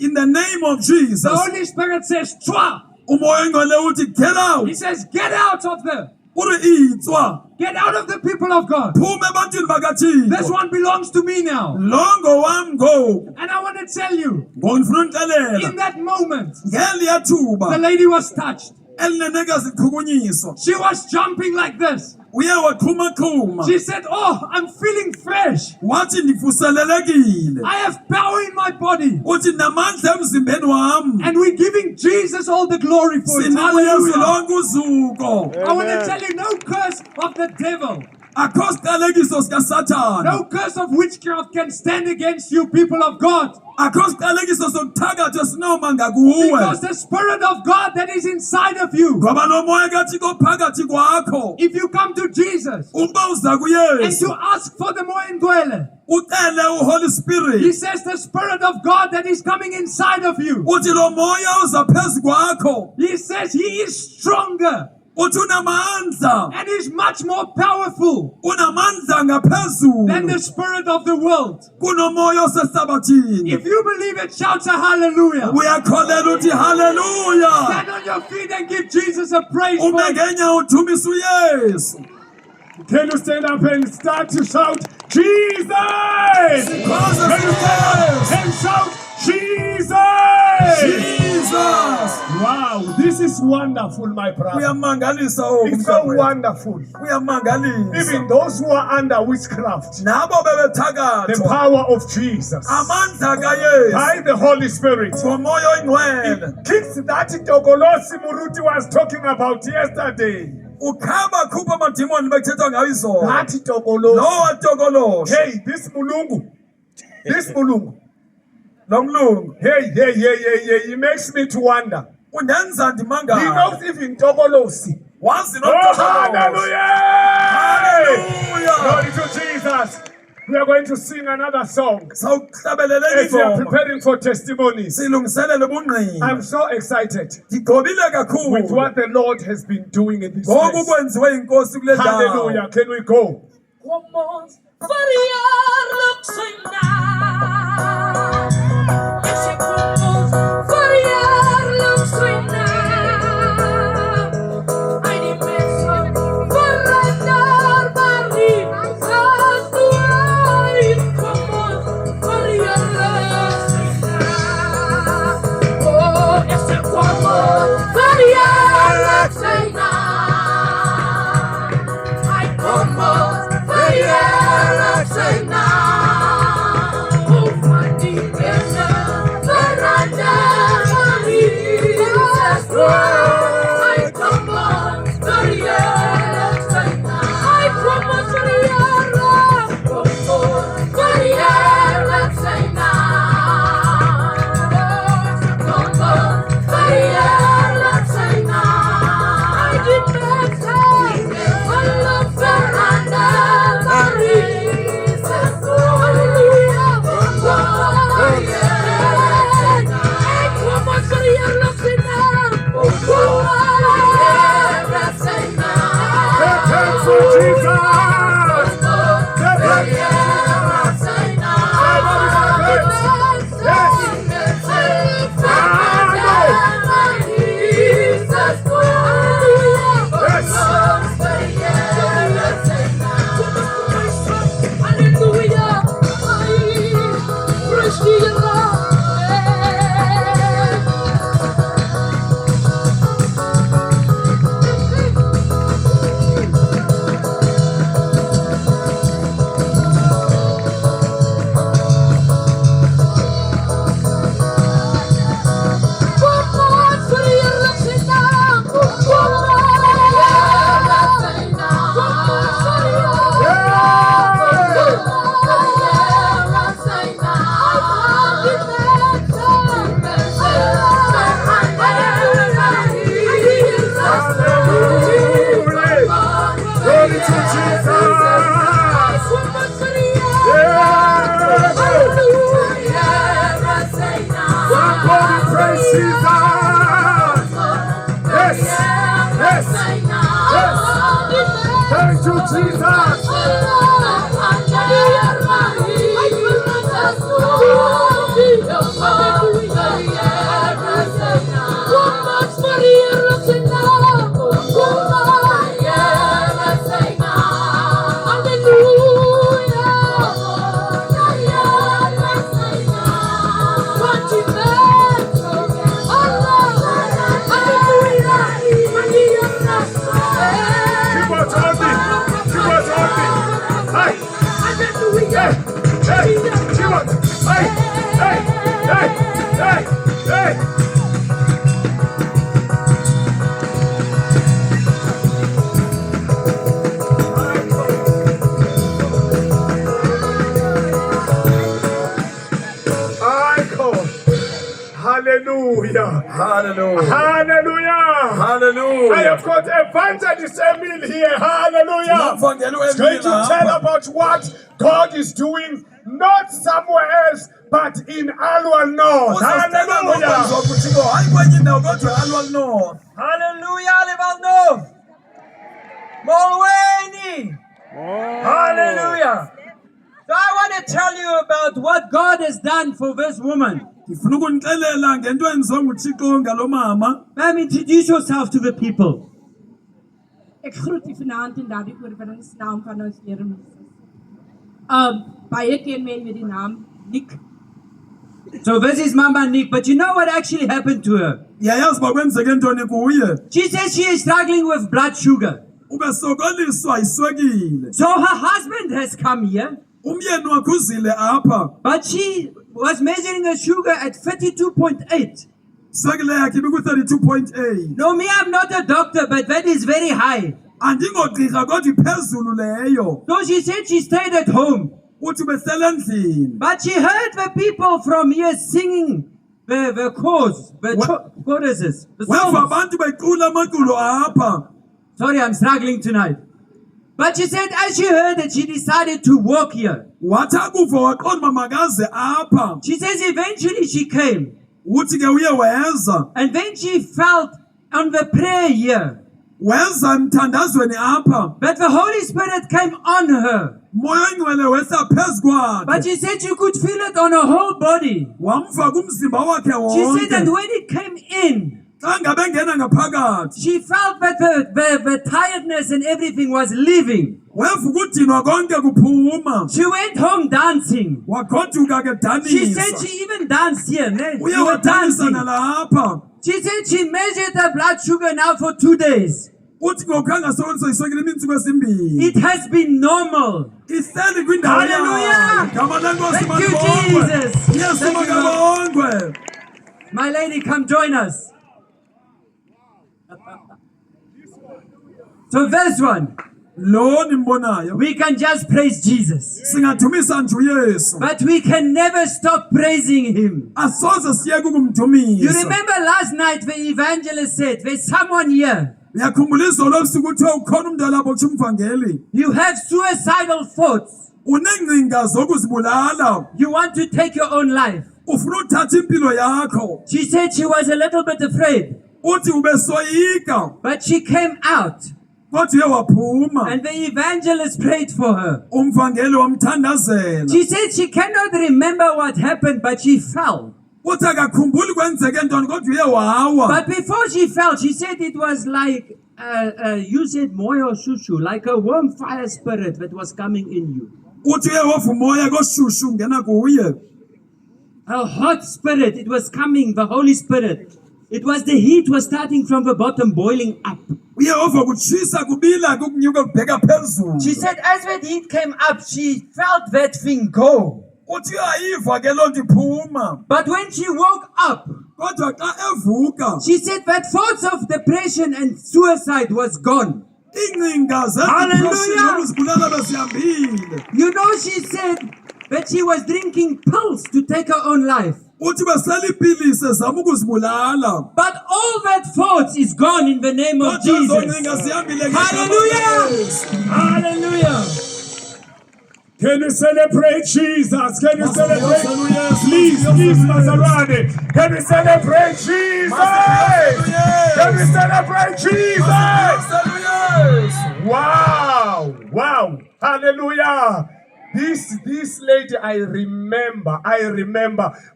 In the name of the Jesus. Holy Spirit says, Twa. Umoya oyingcwele uthi get out. He says, get out of them. Uri itswa. Get out of the people of God. Phuma ebantwini This bakaThixo. one belongs to me now. Longo wami ngoku. And I want to tell you, Ngoku ngifuna in unixelela. that moment, Ngeliya the thuba lady was touched. elinenekazi ichukunyiswa. She was jumping like this. Uye waqhumaqhuma. She said, oh, I'm feeling fresh. Wathi ndivuselelekile. I have power in my body. Uthi namandla emzimbeni wami. And we're giving Jesus all the glory for it. Sinika uYesu Hallelujah. lonke uzuko. I want to tell you, no curse of the devil, Akho siqalekiso sikaSathane. no curse of witchcraft can stand against you, people of God. Akho siqalekiso sokuthakatha sinoma ngakuwe. Because the Spirit of God that is inside of you, Ngoba nomoya kaThixo phakathi kwakho. if you come to Jesus Ukuba uza and kuYesu, to ask for the Moyengwele, ucele uHoly He Spirit. says the Spirit of God that is coming inside of you, Uthi lo moya uza phezu kwakho. He says He is stronger Uthi unamandla. and is much more powerful Unamandla than ngaphezulu. the spirit of the world. Kunomoya osehlabathini. If you believe it, shout a hallelujah. Uyakholelwa uthi hallelujah. Stand on your feet and give Jesus a praise Ume for it. ngenyawo uthumise uYesu. Can you stand up and start to shout, Jesus? Can you stand up and shout, Jesus? Jesus. Wow, this is wonderful, my brother. Uyamangalisa oku It's so mfowethu. wonderful. Uyamangalisa. Even those who are under witchcraft, Nabo the bebethakathwa power of Jesus amandla kaYesu by the Holy Spirit ngomoya oyingcwele kicks that Togolosi Muruti was talking about yesterday. ukhaba khupha amadimoni bekuthethwa ngayo izolo. That Togolosi. Lo watokoloshi. Hey, this Mulungu. This Mulungu. Lo mlungu Hey, he makes me to wonder. undenza He ndimangala. knows even Togolosi. Wazi Oh, notokoloshi. hallelujah! Hallelujah. Glory to Jesus. We are going to sing another song Sawuhlabelela as we are ingoma. preparing for testimonies. Silungiselele ubungqina. I'm so excited Ngigqobile with kakhulu. what the Lord has been doing in this Ngoku place. kwenziwe inkosi kule ndawo. Hallelujah. Can we go? Hallelujah. Hallelujah. Hallelujah. Hallelujah. I have got Evangelist Emil here. Hallelujah. Umfangelo He's going to wemila tell lapha. about what God is doing, not somewhere else, but in Alwal North. Uzositshela ngokwenziwa Hallelujah. kuThixo, hayi kwenye indawo kodwa e-Alwal North. Hallelujah, Lebalno. Molweni. Hallelujah. So I want to tell you about what God has done for this woman. Ngifuna ukunixelela ngento enziwa nguThixo ngalo mama. Ma'am, introduce yourself to the people. Ek groet u vanaand in daardie oorwinningsnaam van ons Here Jesus. Baie ken my met die naam Nick. So this is Mama Nick, but you know what actually happened to her? Yayazi uba kwenzeke ntoni kuye. She says she is struggling with blood sugar. Ubesokoliswa yiswekile. So her husband has come here, Umyeni wakhe uzile apha. but she was measuring her sugar at 32.8. Iswekile yakhe ibiku-32.8. No, me, I'm not a doctor, but that is very high. Andingogqirha kodwa iphezulu leyo. So she said she stayed at home. Uthi ubehlala endlini. But she heard the people from here singing the chorus, choruses, the Weva songs. abantu becula amaculo apha. Sorry, I'm struggling tonight. But she said as she heard it, she decided to walk here. Wathi akuva waqonda uba makaze apha. She says eventually she came. Uthi ke uye weza. And then she felt on the prayer here Weza emthandazweni apha. that the Holy Spirit came on her. Moya oyingcwele wehla phezu kwakhe. But she said you could feel it on her whole body. Wamfaka umzimba wakhe She said that wonke. when it came in, Xa ngabe engena ngaphakathi. she felt that the tiredness and everything was leaving. Weva ukudinwa konke kuphuma. She went home dancing. Wagoduka ke She said danisa. she even danced here. Ne? Uye You were wadanisa dancing. nalapha. She said she measured her blood sugar now for 2 days. Uthi ngokukhanga sokolisa iswekile iintsuku ezimbini. It has been normal. Ihleli kwindawo Hallelujah. yayo. Igama lenkosi Thank you, malibongwe. Jesus. Yesu Thank you, makabongwe. My lady, come join us. So this one, Lo nimbonayo. we can just praise Jesus. Singadumisa nje uYesu. But we can never stop praising him. Asoze siyeke You ukumdumisa. remember last night the evangelist said, there's someone here. Uyakhumbula izolo ebusuku uthiwa ukhona umntu alapho kutsho umvangeli. You have suicidal thoughts. Uneengcinga zokuzibulala. You want to take your own life. Ufuna uthatha impilo yakho. She said she was a little bit afraid, Uthi ubesoyika. but she came out. Kodwa uye waphuma. And the evangelist prayed for her. Umvangeli wamthandazela. She said she cannot remember what happened, but she fell. Uthi akakhumbuli kwenzeke ntoni kodwa uye wawa. But before she fell, she said it was like, you said moyo shushu, like a warm fire spirit that was coming in you. Uthi uye wova umoya koshushu ungena kuye. A hot spirit, it was coming, the Holy Spirit. It was the heat was starting from the bottom, boiling up. Uye wova kutshisa kubila kukunyuka kubheka phezulu. She said as that heat came up, she felt that thing go. Uthi uyayiva ke loo nto iphuma. But when she woke up, Kodwa xa evuka. she said that thoughts of depression and suicide was gone. Iingcinga zedepression Hallelujah. zokuzibulala bezihambile. You know, she said that she was drinking pills to take her own life. Uthi besela iipilisi ezama ukuzibulala. But all that thoughts is gone in the name of Kodwa ezo Jesus. ngcinga zihambile ngegama Hallelujah. likaYesu. Hallelujah. Can you celebrate Jesus? Can you celebrate? Hallelujah. Please, Maserati. Can we celebrate Jesus? Can we celebrate Jesus? Wow. Wow. Hallelujah. This lady, I remember.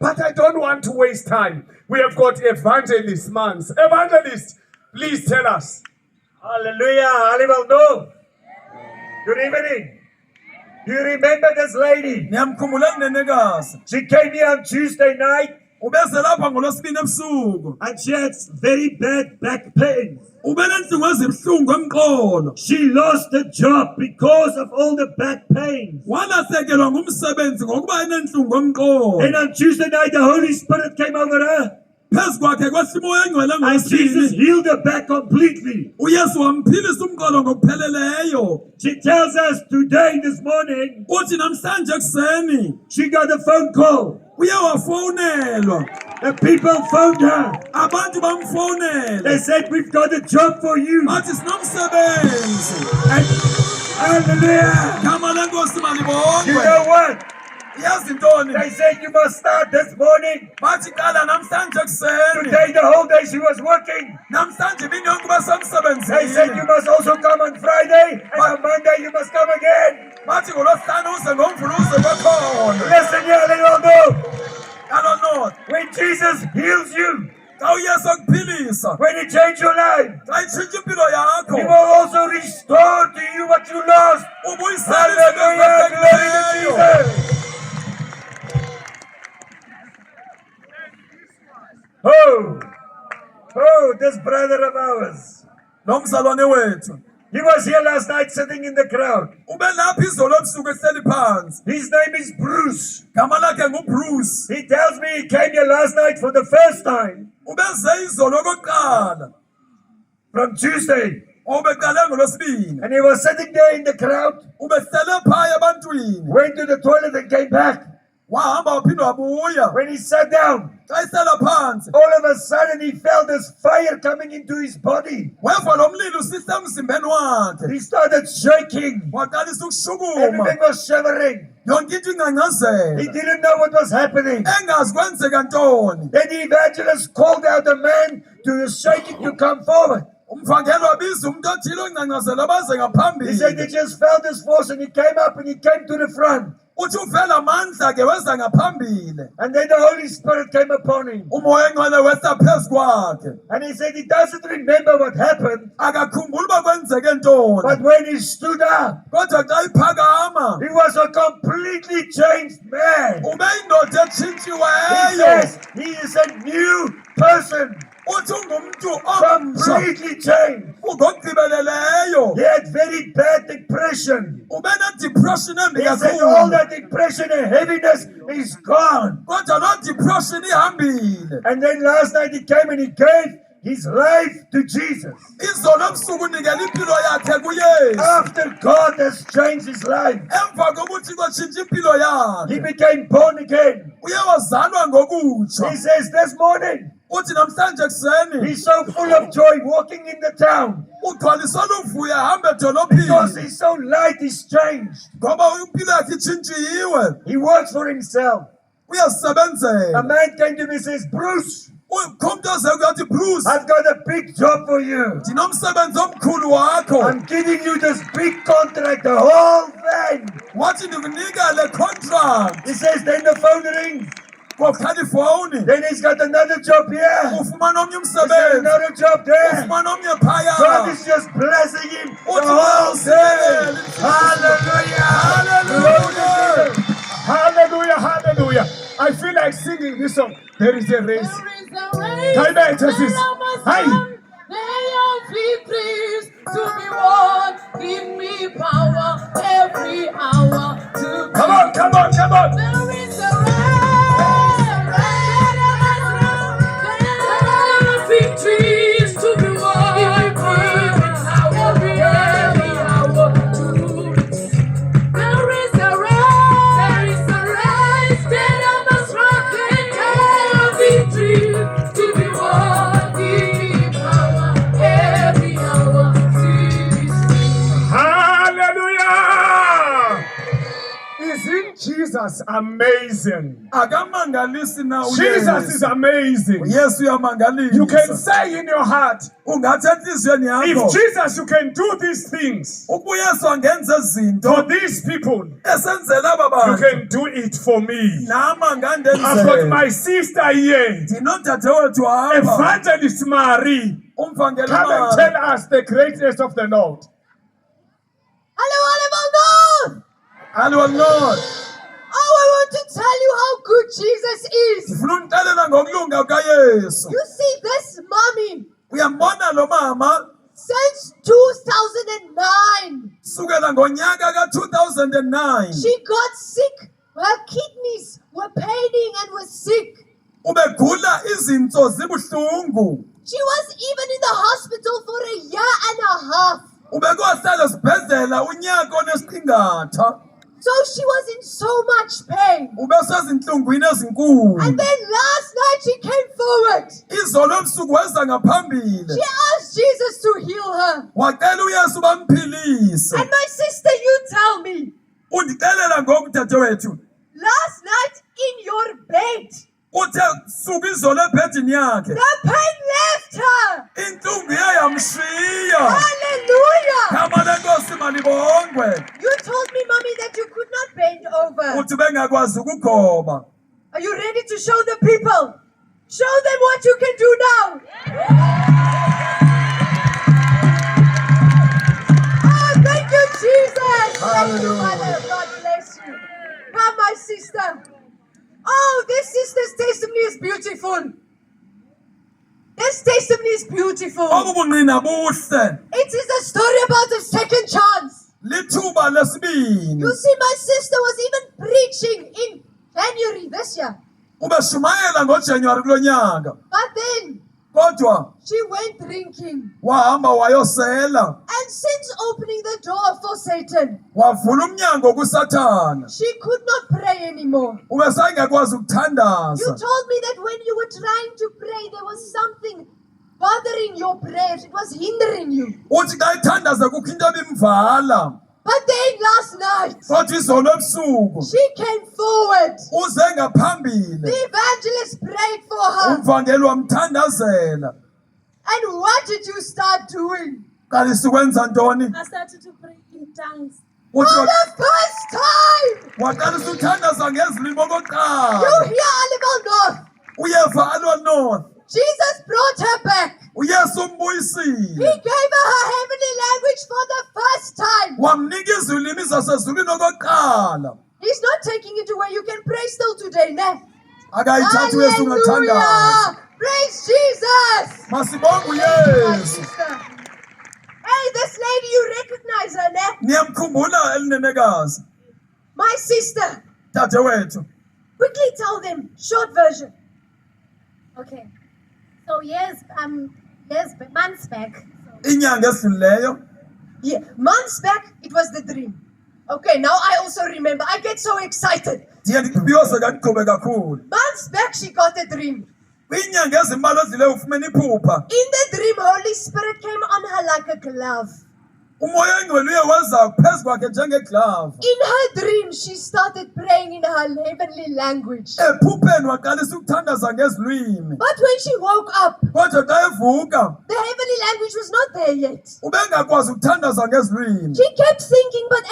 But I don't want to waste time. We have got evangelist, man. Evangelist, please tell us. Hallelujah, Hallelujah. Good evening. Do you remember this lady? Niyamkhumbula nenekazi. She came here on Tuesday night Ubeze lapha ngolwesibini ebusuku. and she had very bad back pain. Ube nentlungu ezibuhlungu emqolo. She lost the job because of all the back pain. Walahlekelwa ngumsebenzi ngokuba enentlungu emqolo. And on Tuesday night, the Holy Spirit came over her Phezu kwakhe kwehla imoya engcwele and Jesus ngolwesibini. healed her back completely. uYesu wamphilisa umqolo ngokupheleleyo. She tells us today, this morning, Uthi namhlanje ekuseni she got a phone call. uye wafowunelwa. The people phoned her. Abantu They bamfowunela. said, we've got a job for you. Bathi sinomsebenzi. And hallelujah. Gama lenkosi You malibongwe. know what? Yazi ntoni? They said you must start this morning. Bathi qala namhlanje ekuseni. Today, the whole day she was working. Namhlanje imini yonke uba They said you semsebenzini. must also come on Friday, and on Monday you must come again. Bathi ngolwesihlanu uze ngomvulo uze kwakhona. Listen here, little Kalo not. when Jesus heals you, Xa uYesu akuphilisa. when He changes your life, Xa itshintsha impilo yakho. He will also restore to you what you lost. Ubuyisela izinto Hallelujah, glory to ezilahlekileyo. Jesus. this brother of ours. lo mzalwane wethu He was here last night sitting in the crowd. ube lapha izolo ebusuku ehleli phansi. His name is Bruce. Gama lakhe nguBruce. He tells me he came here last night for the first time Ubeze izolo okokuqala from Tuesday. obeqale ngolwesibini. And he was sitting there in the crowd, Ubehlele phaya ebantwini. went to the toilet and came back. Wahamba waphinde wabuya. When he sat down, Xa ehlala phansi all of a sudden he felt this fire coming into his body. weva lo mlilo usihla emzimbeni wakhe. He started shaking. Waqalisa ukushukuma. Everything was shivering. Yonke into He ingangazela. didn't know what was happening. Engazi kwenzeka ntoni. Then the evangelist called out a man to the shaking to come forward. Umvangeli wabiza umuntu othile ongcangcazela baze He said he ngaphambili. just felt this force and he came up and he came to the front. Uthi uvela amandla ke weza ngaphambili. And then the Holy Spirit came upon him. Umoya engcwele wehla phezu kwakhe. And he said he doesn't remember what happened. Akakhumbuli uba kwenzeke ntoni. But when he stood up, Kodwa xa iphakama he was a completely changed man. ube yindoda He etshintshiweyo. says he is a new person. Uthi ungumntu omtsha. Completely changed. Ngokugqibeleleyo. He had very bad depression. Ube ne-depression embi He said all kakhulu. that depression and heaviness is gone. Kodwa loo depression ihambile. And then last night he came and he gave his life to Jesus. Izolo ebusuku unikela impilo yakhe kuyesu. After God has changed his life, Emva kokuthi kotshintsha impilo he yakhe. became born again. Uye wazalwa ngokutsha. He says this morning, Uthi namhlanje kuseni he's so full of joy walking in the town ugcwaliswa luvuyo ahamba because edolophini he's so light, he's changed. ngoba impilo yakhe itshintshiwe. He works for himself. A Uyazisebenzela. man came to me and says, Bruce, Kho umntu oze kuyathi Bruce, I've got a big job for you. ndinomsebenzi omkhulu wakho. I'm giving you this big contract, the whole thing. Wathi ndikunika le contract. He says, then the phone rings. Kokhala ifowuni. Then he's got another job here. Ufumana omnye He's got umsebenzi. another job there. Ufumana omnye phaya. God is just blessing him the Uthi whole wawusele. day. Hallelujah. Hallelujah. Hallelujah, hallelujah. I feel like singing this song. There is a race. There is a race Kai back, Jesus. where I must Hey. run. There are victories to be won. Give me power every hour to be Come on, come on, come on. There is a race where I must run. There are victories to be won. Give me power every hour to There is a race that I must run. There are victories to be won. Give me power every hour Hallelujah. Isn't Jesus amazing? Akamangalisi na Jesus is uyesu. amazing. Yesu uyamangalisa. You can say in your heart, Ungathi enhliziyweni yakho. if Jesus, you can do these things Ukuba uyesu angenza for izinto these people, esenzela aba you bantu. can do it for me. Nama I've got ngandenzela. my sister here, Ndinodadewethu apha. Evangelist Marie. Umvangeli Come and Mari. tell us the greatness of the Lord. Hello, Hello Lord. Oh, I want to tell you how good Jesus is. Ndifuna unixelela ngokulunga kukaYesu. You see, this mommy, Uyambona lo mama since 2009, sukela ngonyaka ka-2009 she got sick. Her kidneys were paining and was sick. ubegula izinso zibuhlungu. She was even in the hospital for a year and a half. Ubekohlala esibhedlela unyaka onesiqingatha. So she was in so much pain. Ubesezinhlungwini ezinkulu. And then last night she came forward. Izolo ebusuku weza ngaphambili. She asked Jesus to heal her. Wacela uYesu bamphilise. And my sister, you tell me, Undixelela ngoku dadewethu. last night in your bed, Uthe suku izolo ebhedini yakhe. the pain left her. Inhlungu yayamshiya. Hallelujah. Gama lenkosi malibongwe. You told me, mommy, that you could not bend over. Uthi bengakwazi ukugoba. Are you ready to show the people? Show them what you can do now. Oh, thank you, Jesus. Thank you, Mother. God bless you. Come, my sister. Oh, this sister's testimony is beautiful. This testimony is beautiful. Obu bungqina buhle. It is a story about a second chance. Lithuba lesibini. You see, my sister was even preaching in January this year. Ubeshumayela ngoJanuary kulo nyaka. But then Kodwa she went drinking. wahamba wayosela. And since opening the door for Satan, Wavula umnyango kuSathana. she could not pray anymore. Ubesayingakwazi You ukuthandaza. told me that when you were trying to pray, there was something bothering your prayers. It was hindering you. Uthi xa ithandaza kukho into ebimvala. But then last night, Kodwa izolo ebusuku she came forward. uze ngaphambili. The evangelist prayed for her. Umvangeli wamthandazela. And what did you start doing? Qalisa ukwenza ntoni? I started to pray in tongues. For Uthi the first time, waqalisa ukuthandaza ngezilimi you okokuqala. hear Oliver North. Uyeva alwa North. Jesus brought her back. uYesu He umbuyisile. gave her her heavenly language for the first time. Wamnika izilimi zasezulwini okokuqala. He's not taking it away. You can pray still today, ne? Akayithathi uYesu ungathandaza. Hallelujah! Praise Jesus! Masibonge My uYesu. sister. Hey, this lady, you recognize her, ne? Niyamkhumbula elinenekazi. My sister. Dadewethu. Quickly tell them, short version. Okay. So months back. Inyanga esidlulileyo. Yeah, months back, it was the dream. Okay, now I also remember. I get so excited. Ndiye ndibhiyoze kandiqhube kakhulu. Months back, she got a dream. Kwinyanga ezimbalwa ezidlulileyo ufumene iphupha. In the dream, Holy Spirit came on her like a glove. Umoya oyingcwele uye weza phezu kwakhe njengeglavu. In her dream, she started praying in her heavenly language. Ephupheni waqalisa ukuthandaza ngezilwimi. But when she woke up, Kodwa xa evuka the heavenly language was not there yet. ubengakwazi ukuthandaza ngezilwimi. She kept thinking, but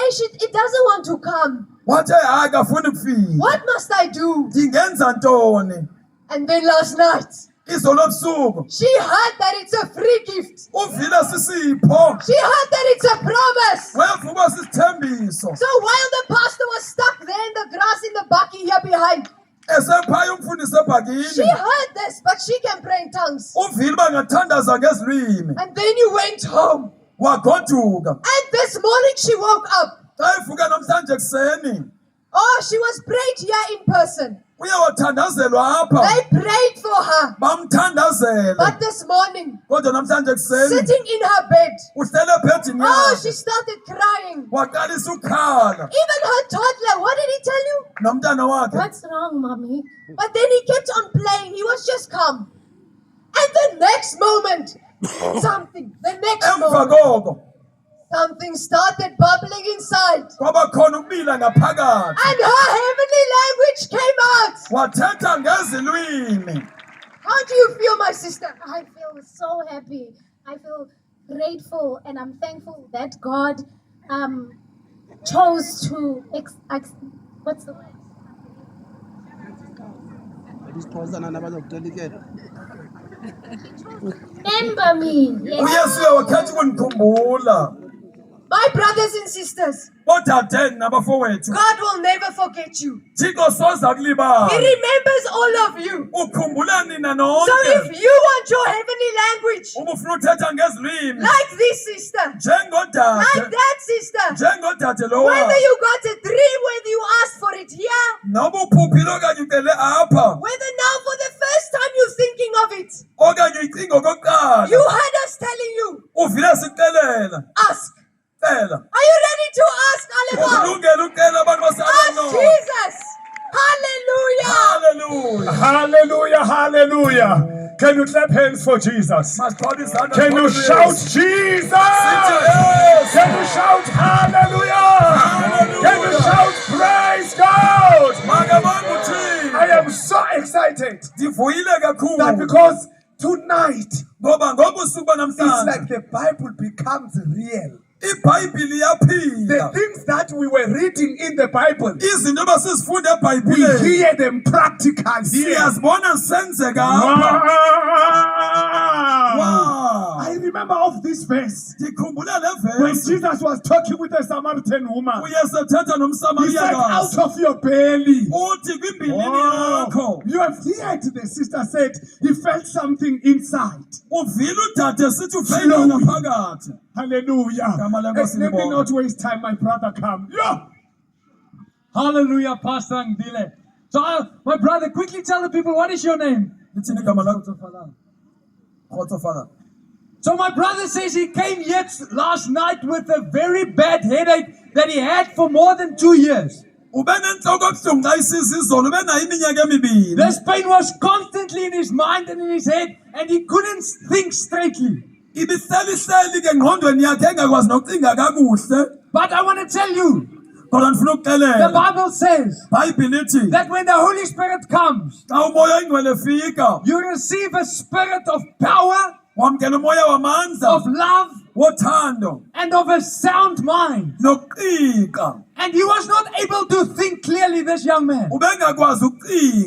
it doesn't want to come. Wathi hayi kafuni kufika. What must I do? Ndingenza ntoni? And then last night, Izolo ebusuku she heard that it's a free gift. uvile sisipho. She heard that it's a promise. Wevuka sisithembiso. So while the pastor was stuck there in the grass in the bucky here behind, Esephaya umfundisi she ebhakini. heard this, but she can pray in tongues. Uvile bangathandaza ngezilwimi. And then you went home. Wagoduka. And this morning she woke up. Xa evuka namhlanje ekuseni Oh, she was prayed here in person. uye wathandazelwa apha. They prayed for her. Bamthandazela. But this morning, Kodwa namhlanje ekuseni sitting in her bed, uhlele ebhedini oh, she yakhe. started crying. Waqalisa ukukhala. Even her toddler, what did he tell you? Nomntana wakhe. What's wrong, mommy? But then he kept on playing. He was just calm. And the next moment, Emva koko something started bubbling inside. kwaba khona ukubila ngaphakathi. And her heavenly language came out. Wathetha ngezilwimi. How do you feel, my sister? I feel so happy. I feel grateful, and I'm thankful that God chose to what's the word? Remember me. Yes. uYesu uyawakhetha ukunikhumbula. My brothers and sisters, Odadeni nabafowethu. God will never forget you. Thixo soze akulibala. He remembers all of you. Ukhumbula nina So nonke. if you want your heavenly language, Uma ufuna uthetha ngezilwimi. like this sister, like Njengodade. that sister, Njengodade lo whether wakhe. you got a dream, whether you asked for it here, Noba uphuphile okanye ucele apha. whether now for the first time you're thinking of it, Okanye uyicinga okokuqala. you heard us telling you, Uvile sikuxelela. ask. Cela. Are you ready to ask, Oliver? Ukulungela ucela abantu Ask baseAbano. Jesus. Hallelujah. Hallelujah. Hallelujah, hallelujah. Can you clap hands for Jesus? Masiphathe izandla Can you for shout Yesu. Jesus? Yes. Can you shout hallelujah? Hallelujah. Can you shout praise God? Makabonge uThixo. I am so excited Ndivuyile that kakhulu. because tonight Ngoba ngobusuku It's banamhlanje like the Bible becomes real. iBhayibhili The iyaphila. things that we were reading in the Bible, Izinto ebasizifunda we eBhayibhileni hear them practical here. siyazibona zisenzeka apha. wow. Wow. I remember of this verse Ndikhumbula le when verse. Jesus was talking with the Samaritan woman. uyesu ethetha He said, out nomsamariyakazi of your belly. uthi kwimbilini Oh, yakho you have heard the sister said he felt something inside. uvile udade sithi uvele ngaphakathi. Hallelujah. Gama lenkosi Let me libonge. not waste time, my brother come. Yeah. Hallelujah, Pastor Ngile. So, my brother, quickly tell the people, what is your name? Lithini igama lakho? Kgotsofala. So my brother says he came last night with a very bad headache that he had for more than 2 years. ube nentloko ebuhlungu xa isiza izolo ube nayo iminyaka emibini. This pain was constantly in his mind and in his head, and he couldn't think straightly. ibihlelihleli ke engqondweni yakhe engakwazi nokucinga kakuhle. But I want to tell you, Kodwa ndifuna the ukuxelela Bible says iBhayibhile ithi that when the Holy Spirit comes, xa umoya oyingcwele efika you receive a spirit of power, wamkela umoya of wamandla love, wothando and of a sound mind. nokuqika. And he was not able to think clearly, this young man, ubengakwazi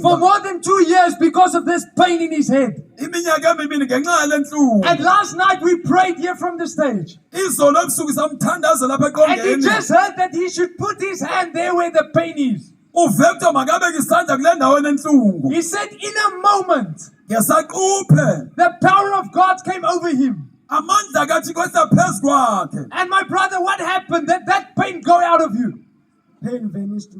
for ukucinga more than 2 years because of this pain in his head. iminyaka emibini ngenxa yale ntlungu. And last night we prayed here from the stage. izolo ebusuku samthandaza lapha And he eqongeni just heard that he should put his hand there where the pain is. uve kuthiwa makabeke isandla kule ndawo enentlungu. He said, in a moment, ngesaquphe the power of God came over him. amandla kathixo esaphezu kwakhe. And my brother, what happened? That pain go out of you. Pain vanished.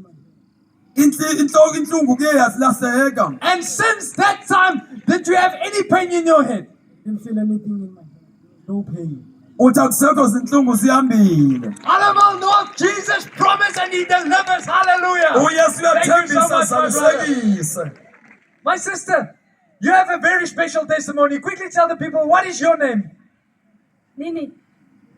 Intlungu kuye yasilahleka. And since that time, did you have any pain in your head? Didn't feel anything in my head. No pain. uthi akusekho zintlungu zihambile. Alamo North, Jesus promised and he delivers. Hallelujah. uyesu Thank you so uyathembisa much, my brother. salisekise. My sister, you have a very special testimony. Quickly tell the people, what is your name? Nini,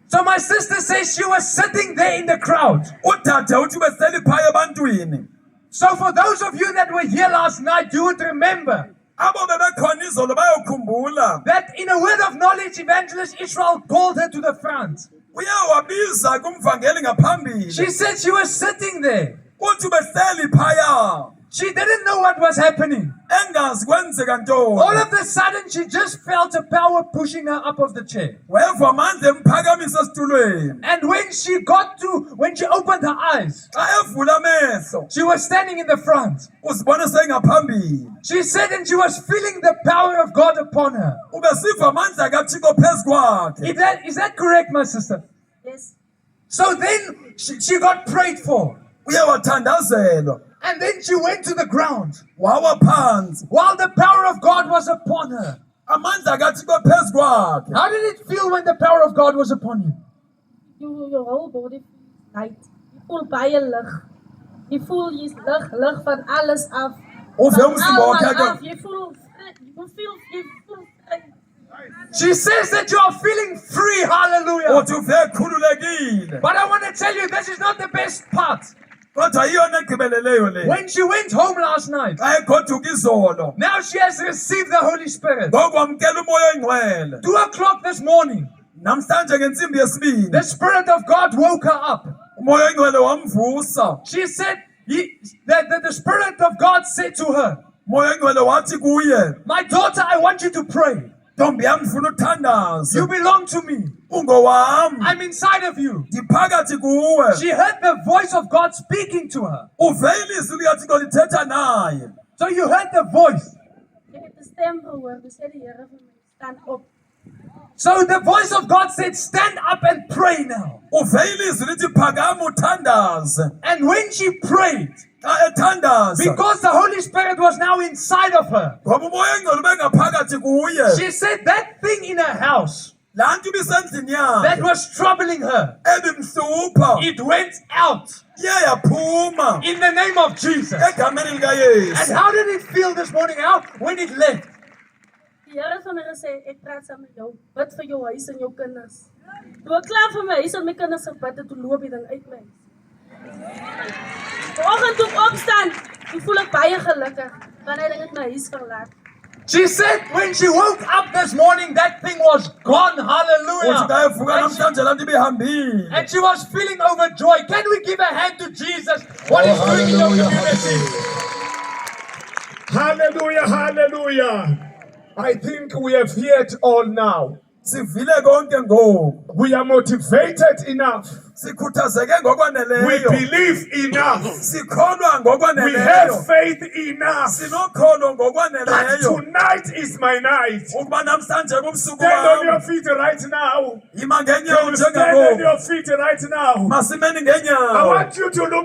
So my sister says she was sitting there in the crowd. udade uthi behleli phaya ebantwini. So for those of you that were here last night, you would remember abo bebekhona izolo bayokhumbula. that in a word of knowledge, Evangelist Israel called her to the front. uye wabiza kumvangeli ngaphambili. She said she was sitting there. uthi behleli phaya She didn't know what was happening. engazi kwenzeka All ntoni. of a sudden, she just felt a power pushing her up of the chair. weva amandla emphakamisa esitulweni. And when she opened her eyes, xa evula amehlo she was standing in the front. uzibone sengaphambili. She said, and she was feeling the power of God upon her. ubesiva amandla kathixo phezu kwakhe. Is that correct, my sister? yes. So then she got prayed for. uye wathandazelwa And then she went to the ground wawa phansi. while the power of God was upon her. amandla kathixo phezu kwakhe. How did it feel when the power of God was upon you? Your whole body feels light. Je voelt baie lig. Je voel jy's lig van alles af. Of Van umzimba allemaal wakhe af. Je voel vrij. She says that you are feeling free. Hallelujah. uthi uve khululekile. But I want to tell you, this is not the best part. kodwa iyona egqibeleleyo le. When she went home last night, xa egoduka izolo now she has received the Holy Spirit. ngoku wamkela umoya oyingcwele. 2 o'clock this morning, namhlanje ngentsimbi yesibini the Spirit of God woke her up. umoya oyingcwele wamvusa. She said, the Spirit of God said to her, umoya oyingcwele wathi kuye, my daughter, I want you to pray. ntombi yam ndifuna uthandaze. You belong to me. ungowam. I'm inside of you. ndiphakathi kuwe. She heard the voice of God speaking to her. uve ilizwi likathixo lithetha naye. So you heard the voice. Ik heb de stem gehoord. Dus zei de Heer van mij, staan op. So the voice of God said, stand up and pray now. uve ilizwi lithi phakama uthandaze. And when she prayed, xa ethandaza because the Holy Spirit was now inside of her, ngoba umoya oyingcwele ube ngaphakathi kuye. she said that thing in her house laa nto ibisendlini that yakhe was troubling her, ebimhlupha it went out iye yaphuma in the name of Jesus. egameni And likayesu. how did it feel this morning out when it left? Die Here van my gesê, ek praat saam met jou. Bid vir jou huis en jou kinders. Toe ek klaar vir my huis en my kinders gebid het, toe loop die ding uit my huis. Vanoggend toe ek opstaan, toe voel ek baie gelukkig, want hy het my huis verlaat. She said when she woke up this morning, that thing was gone. uthi Hallelujah. xa evuka namhlanje laa nto ibihambile. And she was feeling overjoyed. Can we give a hand to Jesus? What he's doing in your community? Hallelujah, hallelujah. I think we have heard all now. sivile konke ngoku, We are motivated enough. sikhuthazeke We ngokwaneleyo, believe enough. sikholwa We ngokwaneleyo, have faith enough. sinokholo That ngokwaneleyo tonight is my night. ukuba namhlanje kubusuku Stand on your bam. feet right now. Ima Can ngenyawo you stand on njengabo, your feet right now? masimeni I ngenyawo. want you to look